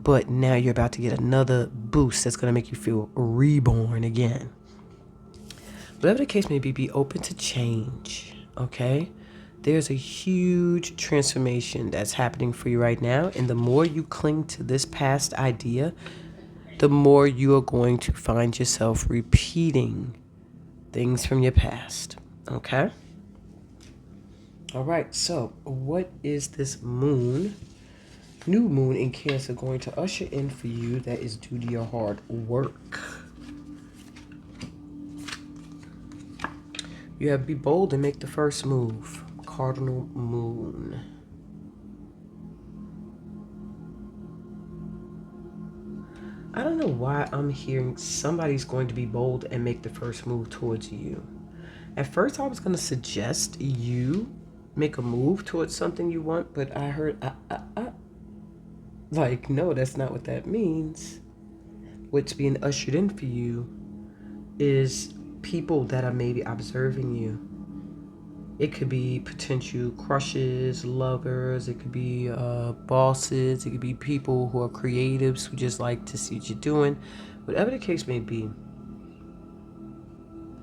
But now you're about to get another boost that's going to make you feel reborn again. Whatever the case may be open to change, okay? There's a huge transformation that's happening for you right now. And the more you cling to this past idea, the more you are going to find yourself repeating things from your past, okay? All right, so what is this new moon in Cancer going to usher in for you that is due to your hard work? You have to be bold and make the first move. Cardinal moon. I don't know why I'm hearing somebody's going to be bold and make the first move towards you. At first, I was going to suggest you make a move towards something you want, but I heard, like, no, that's not what that means. What's being ushered in for you is people that are maybe observing you. It could be potential crushes, lovers, it could be bosses, it could be people who are creatives who just like to see what you're doing. Whatever the case may be,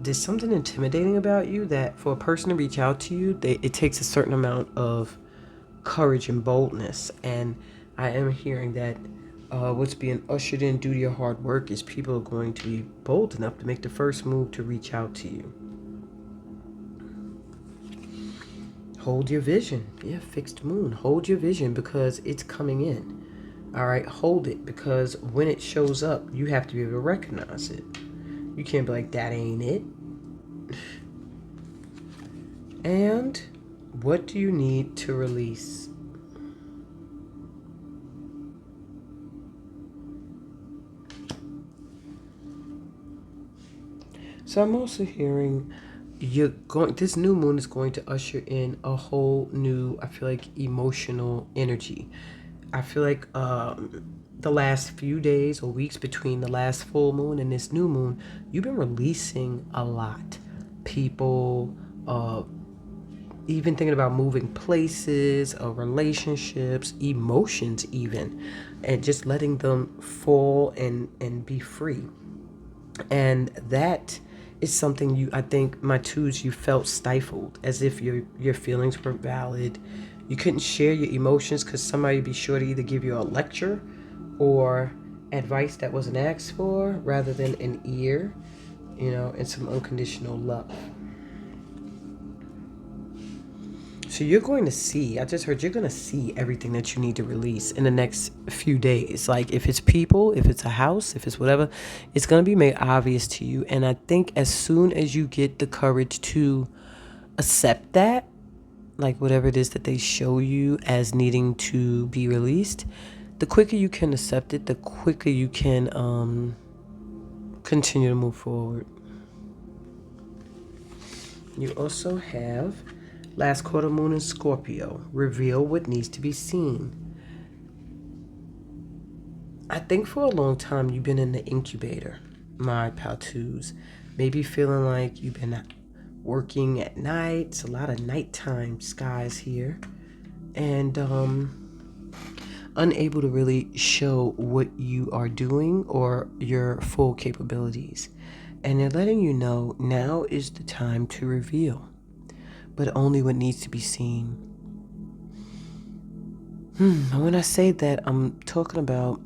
there's something intimidating about you that for a person to reach out to you, it takes a certain amount of courage and boldness. And I am hearing that what's being ushered in due to your hard work is people are going to be bold enough to make the first move to reach out to you. Hold your vision. Yeah, fixed moon. Hold your vision because it's coming in. All right, hold it because when it shows up, you have to be able to recognize it. You can't be like, that ain't it. And what do you need to release? So I'm also hearing this new moon is going to usher in a whole new, I feel like, emotional energy. I feel like the last few days or weeks between the last full moon and this new moon, you've been releasing a lot. People, even thinking about moving places, relationships, emotions even, and just letting them fall and be free. And that is something I think my twos, you felt stifled, as if your feelings weren't valid. You couldn't share your emotions because somebody would be sure to either give you a lecture or advice that wasn't asked for rather than an ear, and some unconditional love. So you're going to see, I just heard you're going to see everything that you need to release in the next few days. Like if it's people, if it's a house, if it's whatever, it's going to be made obvious to you. And I think as soon as you get the courage to accept that, like whatever it is that they show you as needing to be released, the quicker you can accept it, the quicker you can continue to move forward. You also have last quarter moon in Scorpio. Reveal what needs to be seen. I think for a long time you've been in the incubator, my pal-twos. Maybe feeling like you've been working at night. It's a lot of nighttime skies here. And unable to really show what you are doing or your full capabilities. And they're letting you know now is the time to reveal, but only what needs to be seen. When I say that, I'm talking about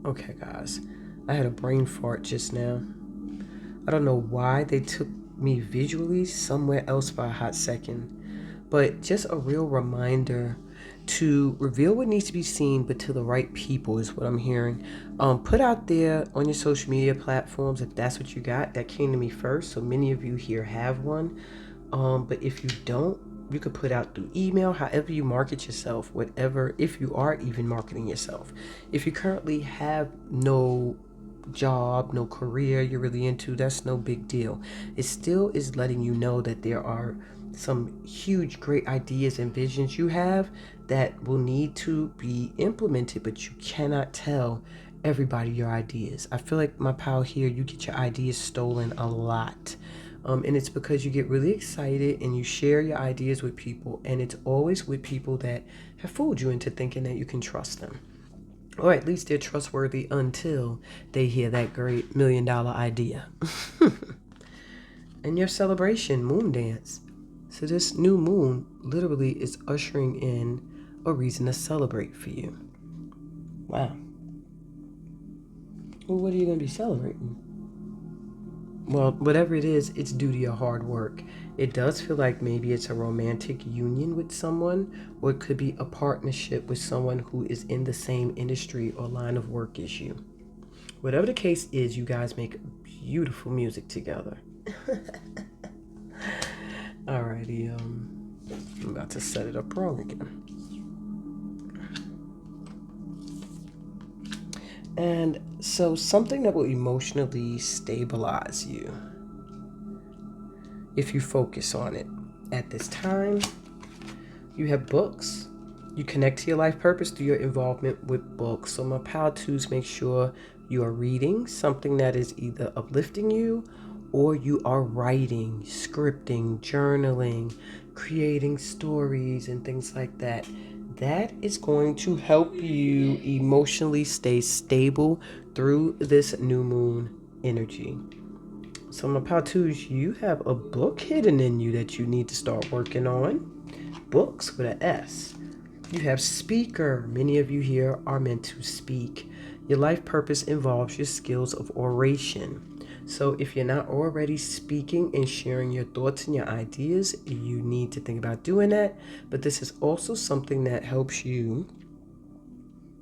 okay, guys, I had a brain fart just now. I don't know why they took me visually somewhere else for a hot second. But just a real reminder to reveal what needs to be seen, but to the right people is what I'm hearing. Put out there on your social media platforms if that's what you got. That came to me first, so many of you here have one. But if you don't, you could put out through email, however you market yourself, whatever, if you are even marketing yourself. If you currently have no job, no career you're really into, that's no big deal. It still is letting you know that there are some huge, great ideas and visions you have that will need to be implemented, but you cannot tell everybody your ideas. I feel like, my pal here, you get your ideas stolen a lot. And it's because you get really excited and you share your ideas with people, and it's always with people that have fooled you into thinking that you can trust them. Or at least they're trustworthy until they hear that great $1 million idea. And your celebration, moon dance. So this new moon literally is ushering in a reason to celebrate for you. Wow. Well, what are you going to be celebrating? Well, whatever it is, it's due to your hard work. It does feel like maybe it's a romantic union with someone, or it could be a partnership with someone who is in the same industry or line of work as you. Whatever the case is, you guys make beautiful music together. Alrighty, I'm about to set it up wrong again. And so something that will emotionally stabilize you if you focus on it at this time. You have books. You connect to your life purpose through your involvement with books. So my pal twos, make sure you are reading something that is either uplifting you, or you are writing, scripting, journaling, creating stories and things like that. That is going to help you emotionally stay stable through this new moon energy. So my pal twos, you have a book hidden in you that you need to start working on. Books with an S. You have speaker. Many of you here are meant to speak. Your life purpose involves your skills of oration. So if you're not already speaking and sharing your thoughts and your ideas, you need to think about doing that. But this is also something that helps you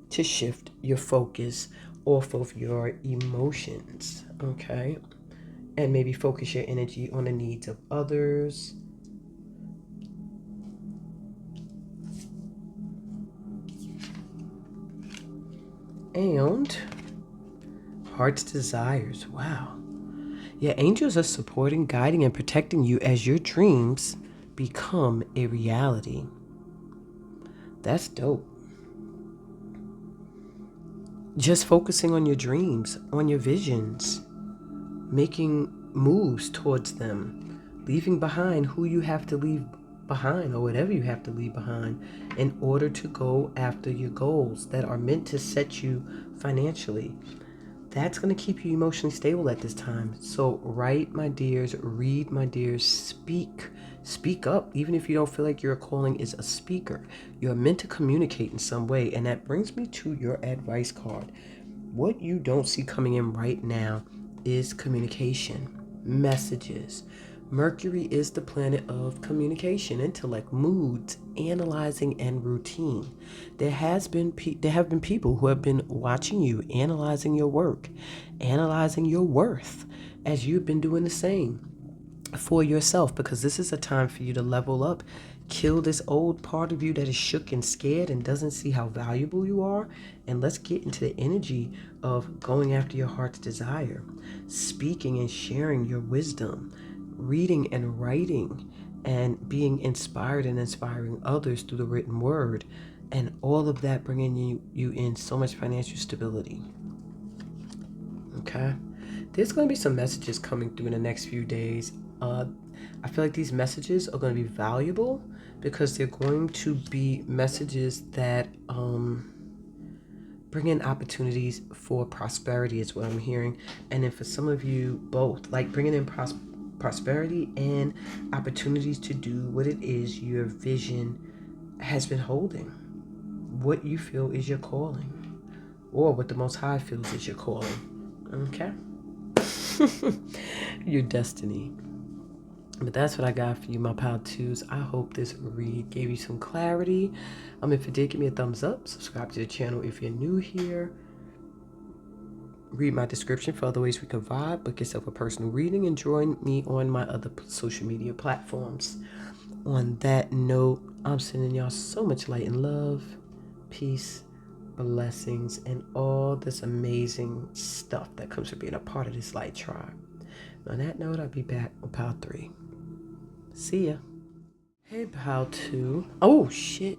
to shift your focus off of your emotions, okay? And maybe focus your energy on the needs of others. And heart's desires. Wow. Your angels are supporting, guiding, and protecting you as your dreams become a reality. That's dope. Just focusing on your dreams, on your visions, making moves towards them, leaving behind who you have to leave behind, or whatever you have to leave behind, in order to go after your goals that are meant to set you financially. That's going to keep you emotionally stable at this time. So write, my dears, read, my dears, speak up. Even if you don't feel like your calling is a speaker, you're meant to communicate in some way. And that brings me to your advice card. What you don't see coming in right now is communication, messages. Mercury is the planet of communication, intellect, moods, analyzing, and routine. There have been people who have been watching you, analyzing your work, analyzing your worth, as you've been doing the same for yourself, because this is a time for you to level up, kill this old part of you that is shook and scared and doesn't see how valuable you are, and let's get into the energy of going after your heart's desire, speaking and sharing your wisdom, reading and writing, and being inspired and inspiring others through the written word, and all of that bringing you in so much financial stability. Okay, there's going to be some messages coming through in the next few days. I feel like these messages are going to be valuable because they're going to be messages that bring in opportunities for prosperity is what I'm hearing. And then for some of you, both, like bringing in prosperity and opportunities to do what it is your vision has been holding, what you feel is your calling, or what the Most High feels is your calling. Okay? Your destiny. But that's what I got for you, my pal twos. I hope this read gave you some clarity. If it did, give me a thumbs up. Subscribe to the channel if you're new here. Read my description for other ways we can vibe. Book yourself a personal reading and join me on my other social media platforms. On that note, I'm sending y'all so much light and love, peace, blessings, and all this amazing stuff that comes from being a part of this light tribe. On that note, I'll be back with Pal 3. See ya. Hey, Pal 2. Oh, shit.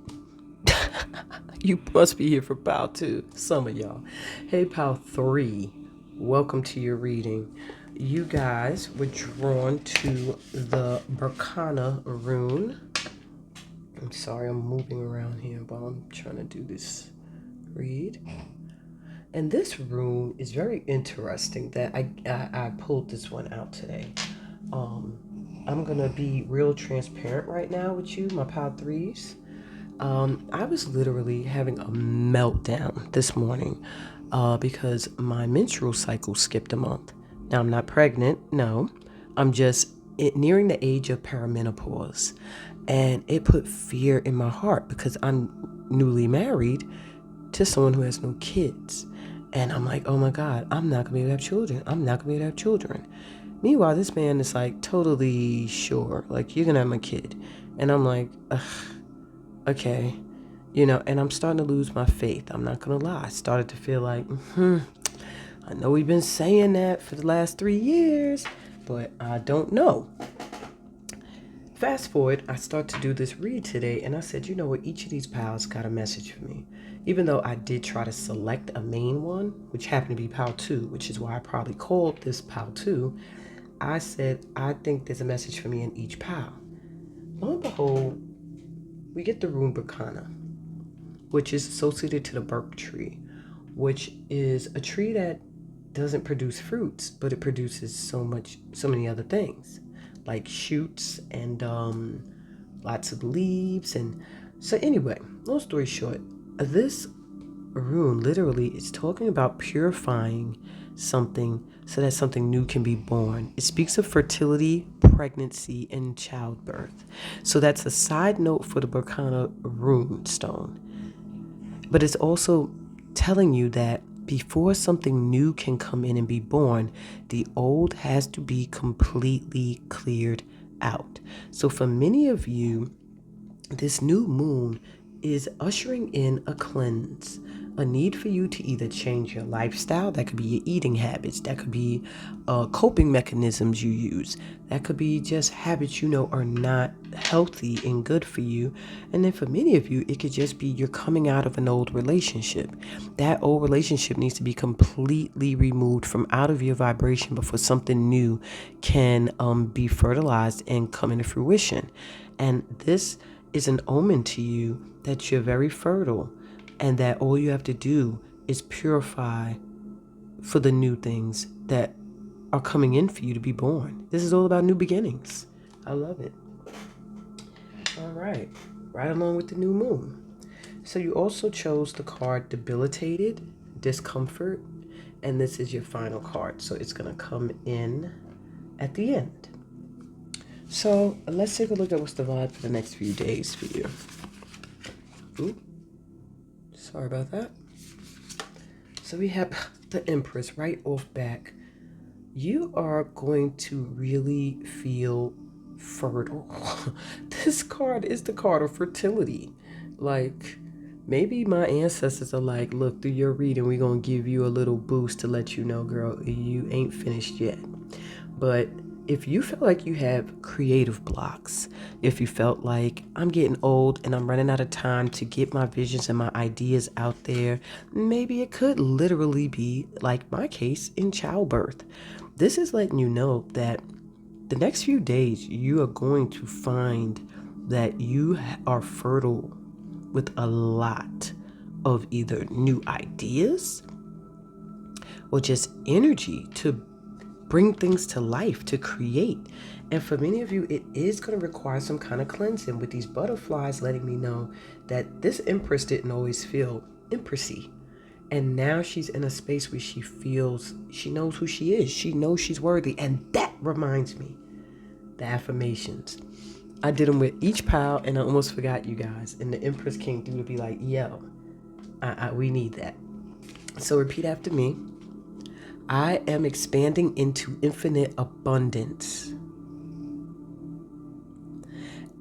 You must be here for Pal 2. Some of y'all. Hey, Pal 3. Welcome to your reading. You guys were drawn to the Berkana rune. I'm sorry, I'm moving around here while I'm trying to do this read. And this rune is very interesting that I pulled this one out today. I'm going to be real transparent right now with you, my Pal 3s. I was literally having a meltdown this morning because my menstrual cycle skipped a month. Now, I'm not pregnant, no. I'm just nearing the age of perimenopause. And it put fear in my heart because I'm newly married to someone who has no kids. And I'm like, oh my God, I'm not going to be able to have children. I'm not going to be able to have children. Meanwhile, this man is like totally sure, like, you're going to have my kid. And I'm like, ugh, okay. And I'm starting to lose my faith. I'm not going to lie. I started to feel like, I know we've been saying that for the last 3 years, but I don't know. Fast forward, I start to do this read today, and I said, you know what, each of these pals got a message for me. Even though I did try to select a main one, which happened to be Pal 2, which is why I probably called this Pal 2, I said, I think there's a message for me in each pal. Lo and behold, we get the rune Berkana, which is associated to the Berk tree, which is a tree that doesn't produce fruits, but it produces so many other things, like shoots and lots of leaves. And so anyway, long story short, this rune literally is talking about purifying something so that something new can be born. It speaks of fertility, pregnancy, and childbirth. So that's a side note for the Berkana rune stone. But it's also telling you that before something new can come in and be born, the old has to be completely cleared out. So for many of you, this new moon is ushering in a cleanse, a need for you to either change your lifestyle. That could be your eating habits. That could be coping mechanisms you use. That could be just habits are not healthy and good for you. And then for many of you, it could just be you're coming out of an old relationship. That old relationship needs to be completely removed from out of your vibration before something new can be fertilized and come into fruition. And this is an omen to you that you're very fertile and that all you have to do is purify for the new things that are coming in for you to be born. This is all about new beginnings. I love it. All right. Right along with the new moon. So you also chose the card Debilitated, Discomfort, and this is your final card. So it's going to come in at the end. So let's take a look at what's the vibe for the next few days for you. Ooh, sorry about that. So we have the Empress right off back. You are going to really feel fertile. This card is the card of fertility. Like, maybe my ancestors are like, look, through your reading, we're going to give you a little boost to let you know, girl, you ain't finished yet. But if you feel like you have creative blocks, if you felt like I'm getting old and I'm running out of time to get my visions and my ideas out there, maybe it could literally be like my case in childbirth. This is letting you know that the next few days you are going to find that you are fertile with a lot of either new ideas or just energy to bring things to life, to create. And for many of you, it is going to require some kind of cleansing, with these butterflies letting me know that this Empress didn't always feel empressy. And now she's in a space where she feels, she knows who she is. She knows she's worthy. And that reminds me, the affirmations. I did them with each pile, and I almost forgot you guys. And the Empress came through to be like, yo, we need that. So repeat after me. I am expanding into infinite abundance,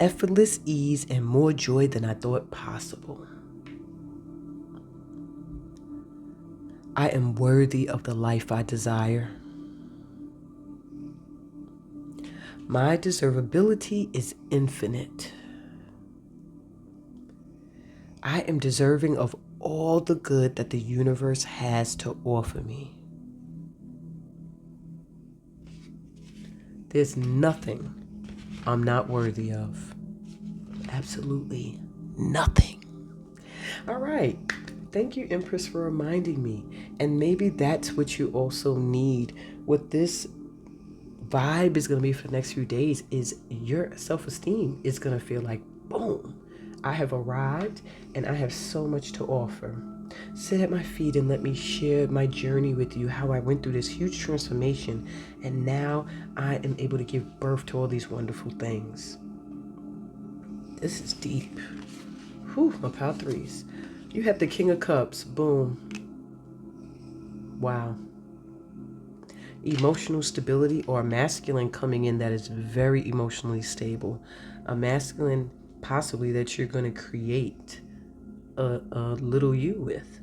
effortless ease, and more joy than I thought possible. I am worthy of the life I desire. My deservability is infinite. I am deserving of all the good that the universe has to offer me. There's nothing I'm not worthy of. Absolutely nothing. All right. Thank you, Empress, for reminding me. And maybe that's what you also need. What this vibe is going to be for the next few days is your self-esteem is going to feel like, boom, I have arrived and I have so much to offer. Sit at my feet and let me share my journey with you, how I went through this huge transformation, and now I am able to give birth to all these wonderful things. This is deep. Whew, my pile threes. You have the King of Cups. Boom. Wow. Emotional stability, or a masculine coming in that is very emotionally stable. A masculine possibly that you're going to create a little you with.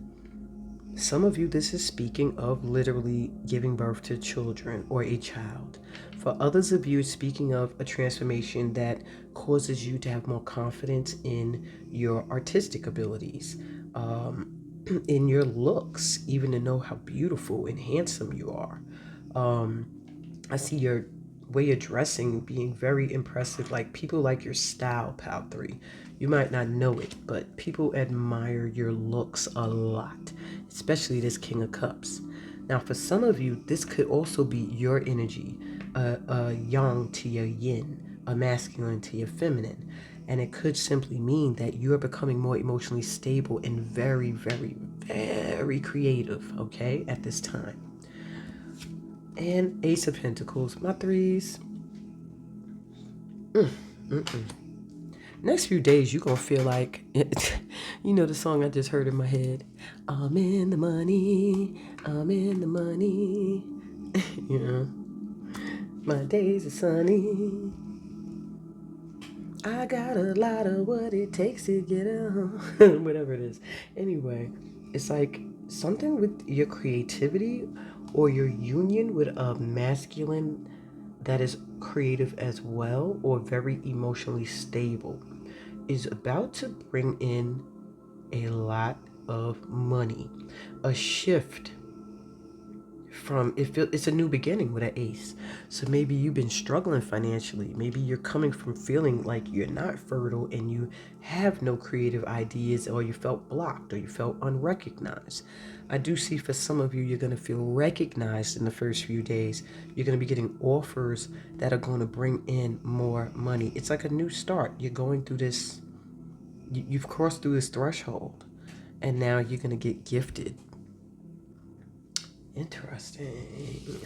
Some of you, this is speaking of literally giving birth to children or a child. For others of you, speaking of a transformation that causes you to have more confidence in your artistic abilities, in your looks, even to know how beautiful and handsome you are. I see your way of dressing being very impressive. Like, people like your style, pal 3. You might not know it, but people admire your looks a lot, especially this King of Cups. Now, for some of you, this could also be your energy, a yang to your yin, a masculine to your feminine. And it could simply mean that you are becoming more emotionally stable and very, very, very creative, okay, at this time. And Ace of Pentacles, my threes. Next few days, you're going to feel like, you know the song I just heard in my head. I'm in the money, I'm in the money. You know, my days are sunny. I got a lot of what it takes to get on. Whatever it is. Anyway, it's like something with your creativity or your union with a masculine that is creative as well, or very emotionally stable, is about to bring in a lot of money. A shift from it's a new beginning with an ace. So maybe you've been struggling financially. Maybe you're coming from feeling like you're not fertile and you have no creative ideas, or you felt blocked, or you felt unrecognized. I do see for some of you, you're going to feel recognized in the first few days. You're going to be getting offers that are going to bring in more money. It's like a new start. You're going through this, you've crossed through this threshold, and now you're going to get gifted. Interesting.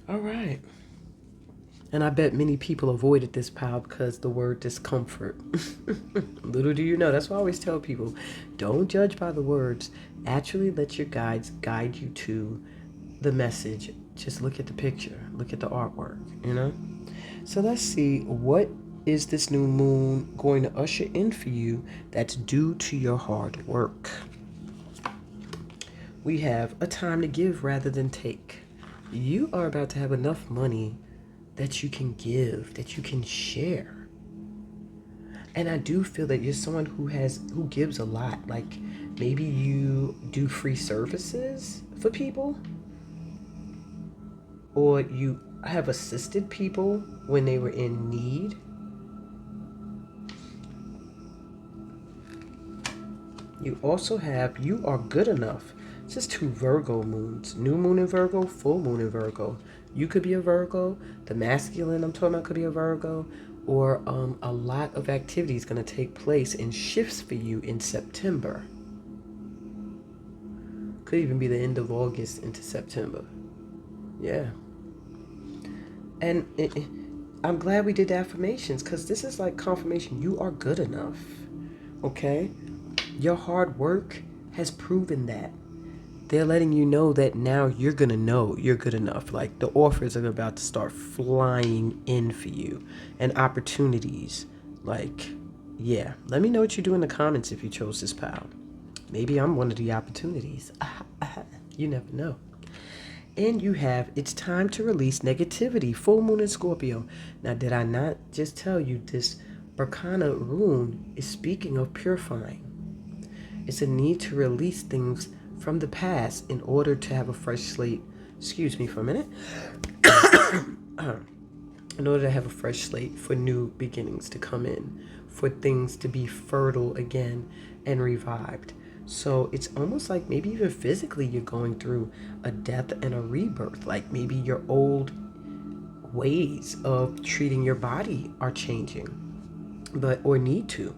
All right. And I bet many people avoided this pile because the word discomfort. Little do you know, that's why I always tell people, don't judge by the words. Actually let your guides guide you to the message. Just look at the picture. Look at the artwork, you know? So let's see, what is this new moon going to usher in for you that's due to your hard work? We have a time to give rather than take. You are about to have enough money that you can give, that you can share. And I do feel that you're someone who gives a lot. Like, maybe you do free services for people, or you have assisted people when they were in need. You are good enough. This is 2 Virgo moons. New moon in Virgo, full moon in Virgo. You could be a Virgo. The masculine I'm talking about could be a Virgo. Or a lot of activity is going to take place and shifts for you in September. Could even be the end of August into September. Yeah. And I'm glad we did the affirmations because this is like confirmation. You are good enough. Okay? Your hard work has proven that. They're letting you know that now you're going to know you're good enough. Like the offers are about to start flying in for you and opportunities. Like, yeah, let me know what you do in the comments if you chose this pal. Maybe I'm one of the opportunities. You never know. And you have, it's time to release negativity. Full moon in Scorpio. Now, did I not just tell you this Berkana rune is speaking of purifying? It's a need to release things from the past in order to have a fresh slate. Excuse me for a minute. In order to have a fresh slate for new beginnings to come in, for things to be fertile again and revived. So it's almost like maybe even physically you're going through a death and a rebirth. Like maybe your old ways of treating your body are changing, or need to.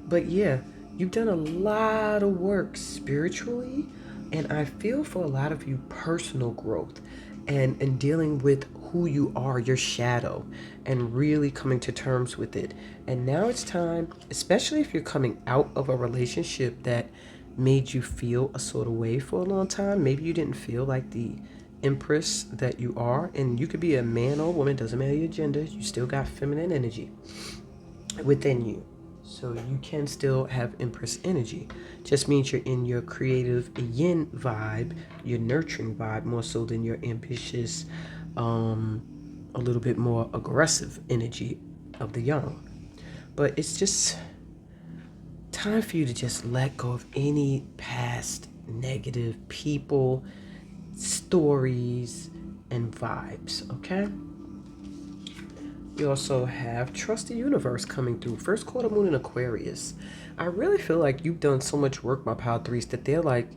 But yeah, you've done a lot of work spiritually, and I feel for a lot of you personal growth and dealing with who you are, your shadow, and really coming to terms with it. And now it's time, especially if you're coming out of a relationship that made you feel a sort of way for a long time. Maybe you didn't feel like the empress that you are, and you could be a man or a woman, doesn't matter your gender, you still got feminine energy within you. So you can still have empress energy. Just means you're in your creative yin vibe, your nurturing vibe, more so than your ambitious, a little bit more aggressive energy of the yang. But it's just time for you to just let go of any past negative people, stories, and vibes, okay? You also have Trust the Universe coming through. First quarter moon in Aquarius. I really feel like you've done so much work, my pal threes, that they're like,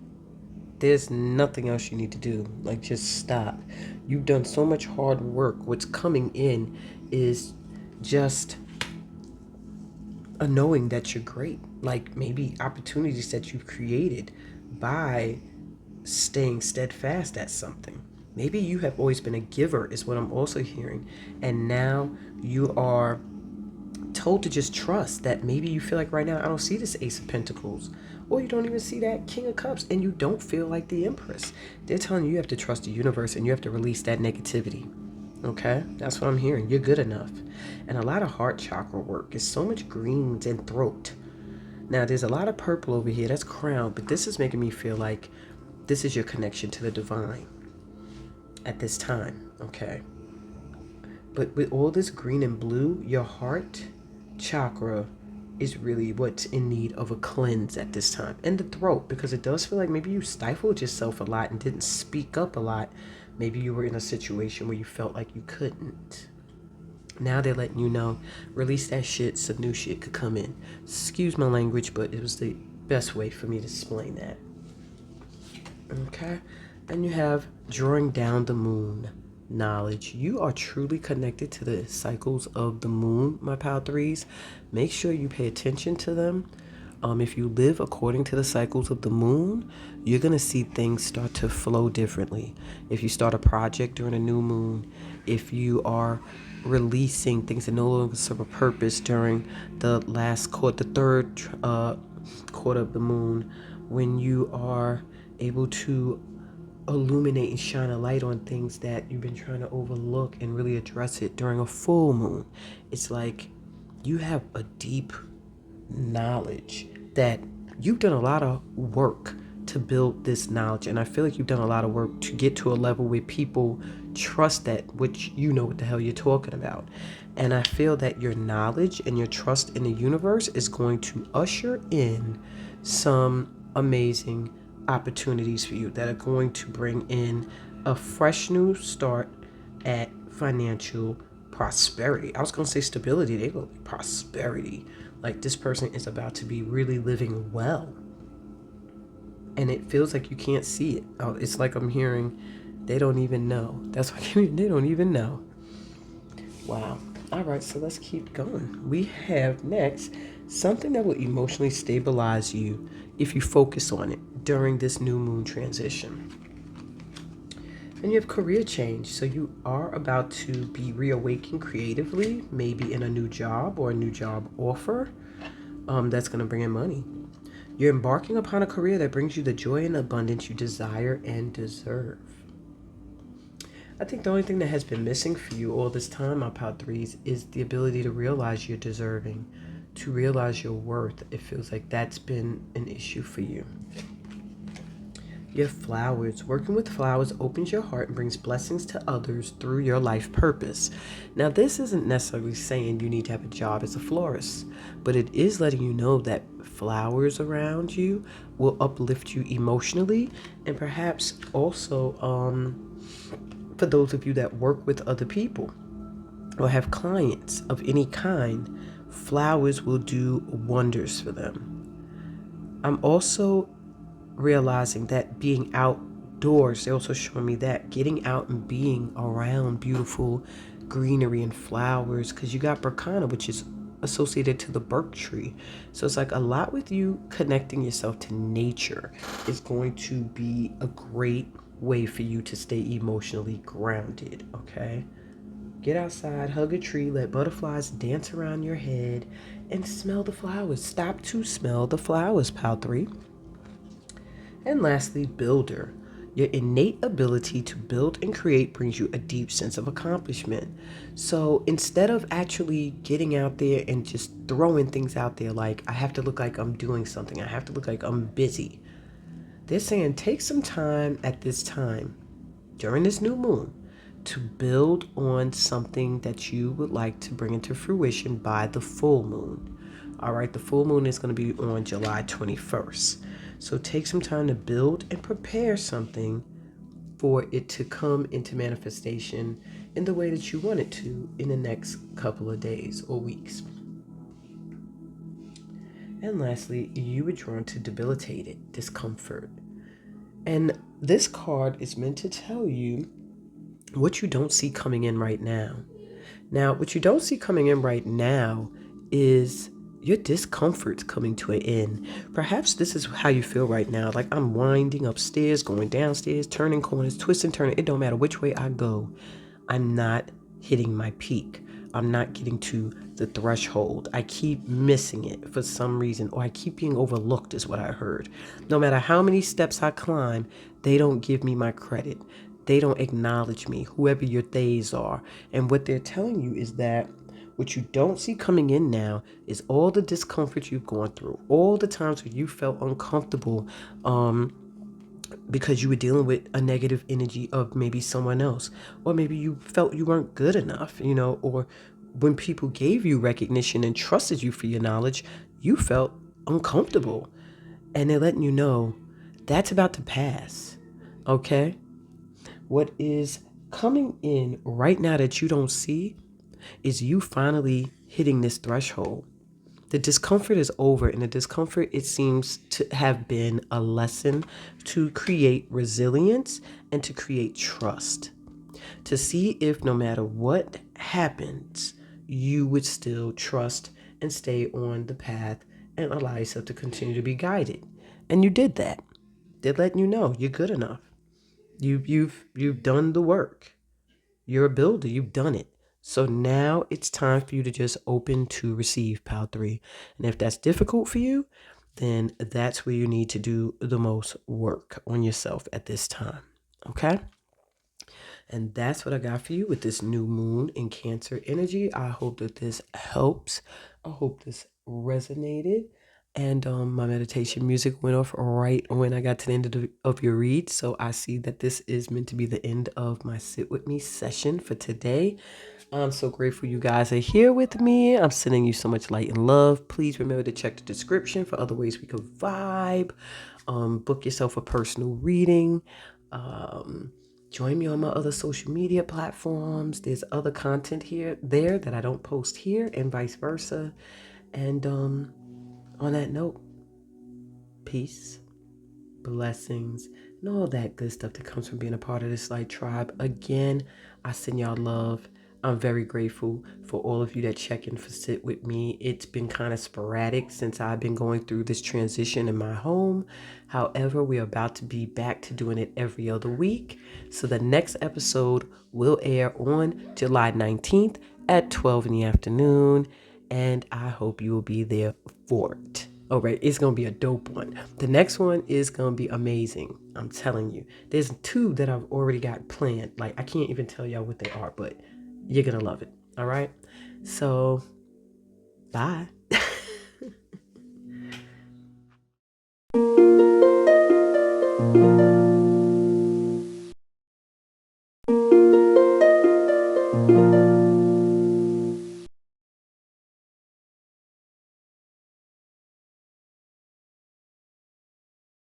there's nothing else you need to do. Like, just stop. You've done so much hard work. What's coming in is just a knowing that you're great. Like, maybe opportunities that you've created by staying steadfast at something. Maybe you have always been a giver, is what I'm also hearing. And now you are told to just trust that maybe you feel like right now, I don't see this Ace of Pentacles. Or you don't even see that King of Cups. And you don't feel like the Empress. They're telling you have to trust the universe and you have to release that negativity. Okay? That's what I'm hearing. You're good enough. And a lot of heart chakra work. It's so much greens and throat. Now, there's a lot of purple over here. That's crown. But this is making me feel like this is your connection to the divine at this time, okay? But with all this green and blue, your heart chakra is really what's in need of a cleanse at this time. And the throat, because it does feel like maybe you stifled yourself a lot and didn't speak up a lot. Maybe you were in a situation where you felt like you couldn't. Now they're letting you know, release that shit, some new shit could come in. Excuse my language, but it was the best way for me to explain that. Okay? And you have drawing down the moon knowledge. You are truly connected to the cycles of the moon, my pal threes. Make sure you pay attention to them. If you live according to the cycles of the moon, you're going to see things start to flow differently. If you start a project during a new moon, if you are releasing things that no longer serve a purpose during the last quarter, the third quarter of the moon, when you are able to illuminate and shine a light on things that you've been trying to overlook and really address it during a full moon. It's like you have a deep knowledge that you've done a lot of work to build this knowledge, and I feel like you've done a lot of work to get to a level where people trust that, which you know what the hell you're talking about. And I feel that your knowledge and your trust in the universe is going to usher in some amazing opportunities for you that are going to bring in a fresh new start at financial prosperity. I was going to say stability. They go prosperity. Like this person is about to be really living well. And it feels like you can't see it. Oh, it's like I'm hearing they don't even know. That's what they don't even know. Wow. All right, so let's keep going. We have next something that will emotionally stabilize you if you focus on it during this new moon transition. And you have career change. So you are about to be reawakened creatively, maybe in a new job or a new job offer that's going to bring in money. You're embarking upon a career that brings you the joy and abundance you desire and deserve. I think the only thing that has been missing for you all this time, my Pal Threes, is the ability to realize you're deserving, to realize your worth. It feels like that's been an issue for you. Your flowers. Working with flowers opens your heart and brings blessings to others through your life purpose. Now, this isn't necessarily saying you need to have a job as a florist, but it is letting you know that flowers around you will uplift you emotionally, and perhaps also for those of you that work with other people or have clients of any kind, flowers will do wonders for them. I'm also realizing that being outdoors, they also show me that getting out and being around beautiful greenery and flowers, because you got Burkana, which is associated to the Burke tree. So it's like a lot with you connecting yourself to nature is going to be a great way for you to stay emotionally grounded, okay? Get outside, hug a tree, let butterflies dance around your head, and smell the flowers. Stop to smell the flowers, Pal 3. And lastly, builder. Your innate ability to build and create brings you a deep sense of accomplishment. So instead of actually getting out there and just throwing things out there like, I have to look like I'm doing something, I have to look like I'm busy, they're saying take some time at this time during this new moon to build on something that you would like to bring into fruition by the full moon. All right, the full moon is going to be on July 21st. So take some time to build and prepare something for it to come into manifestation in the way that you want it to in the next couple of days or weeks. And lastly, you were drawn to debilitated discomfort. And this card is meant to tell you what you don't see coming in right now. Now, what you don't see coming in right now is your discomfort's coming to an end. Perhaps this is how you feel right now. Like I'm winding upstairs, going downstairs, turning corners, twisting, turning. It don't matter which way I go. I'm not hitting my peak. I'm not getting to the threshold. I keep missing it for some reason, or I keep being overlooked is what I heard. No matter how many steps I climb, they don't give me my credit. They don't acknowledge me, whoever your theys are. And what they're telling you is that what you don't see coming in now is all the discomfort you've gone through, all the times where you felt uncomfortable, because you were dealing with a negative energy of maybe someone else, or maybe you felt you weren't good enough, or when people gave you recognition and trusted you for your knowledge, you felt uncomfortable. And they're letting you know that's about to pass. Okay? What is coming in right now that you don't see is you finally hitting this threshold. The discomfort is over, and the discomfort, it seems to have been a lesson to create resilience and to create trust. To see if no matter what happens, you would still trust and stay on the path and allow yourself to continue to be guided. And you did that. They're letting you know you're good enough. You've done the work. You're a builder. You've done it. So now it's time for you to just open to receive, Pal 3. And if that's difficult for you, then that's where you need to do the most work on yourself at this time. Okay? And that's what I got for you with this new moon in Cancer energy. I hope that this helps. I hope this resonated. And my meditation music went off right when I got to the end of your read. So I see that this is meant to be the end of my Sit With Me session for today. I'm so grateful you guys are here with me. I'm sending you so much light and love. Please remember to check the description for other ways we could vibe. Book yourself a personal reading. Join me on my other social media platforms. There's other content there that I don't post here, and vice versa. And on that note, peace, blessings, and all that good stuff that comes from being a part of this light tribe. Again, I send y'all love. I'm very grateful for all of you that check in for sit with me. It's been kind of sporadic since I've been going through this transition in my home. However, we're about to be back to doing it every other week. So the next episode will air on July 19th at 12 in the afternoon. And I hope you will be there for it. All right, it's going to be a dope one. The next one is going to be amazing. I'm telling you. There's 2 that I've already got planned. Like, I can't even tell y'all what they are, but you're going to love it. All right. So, bye.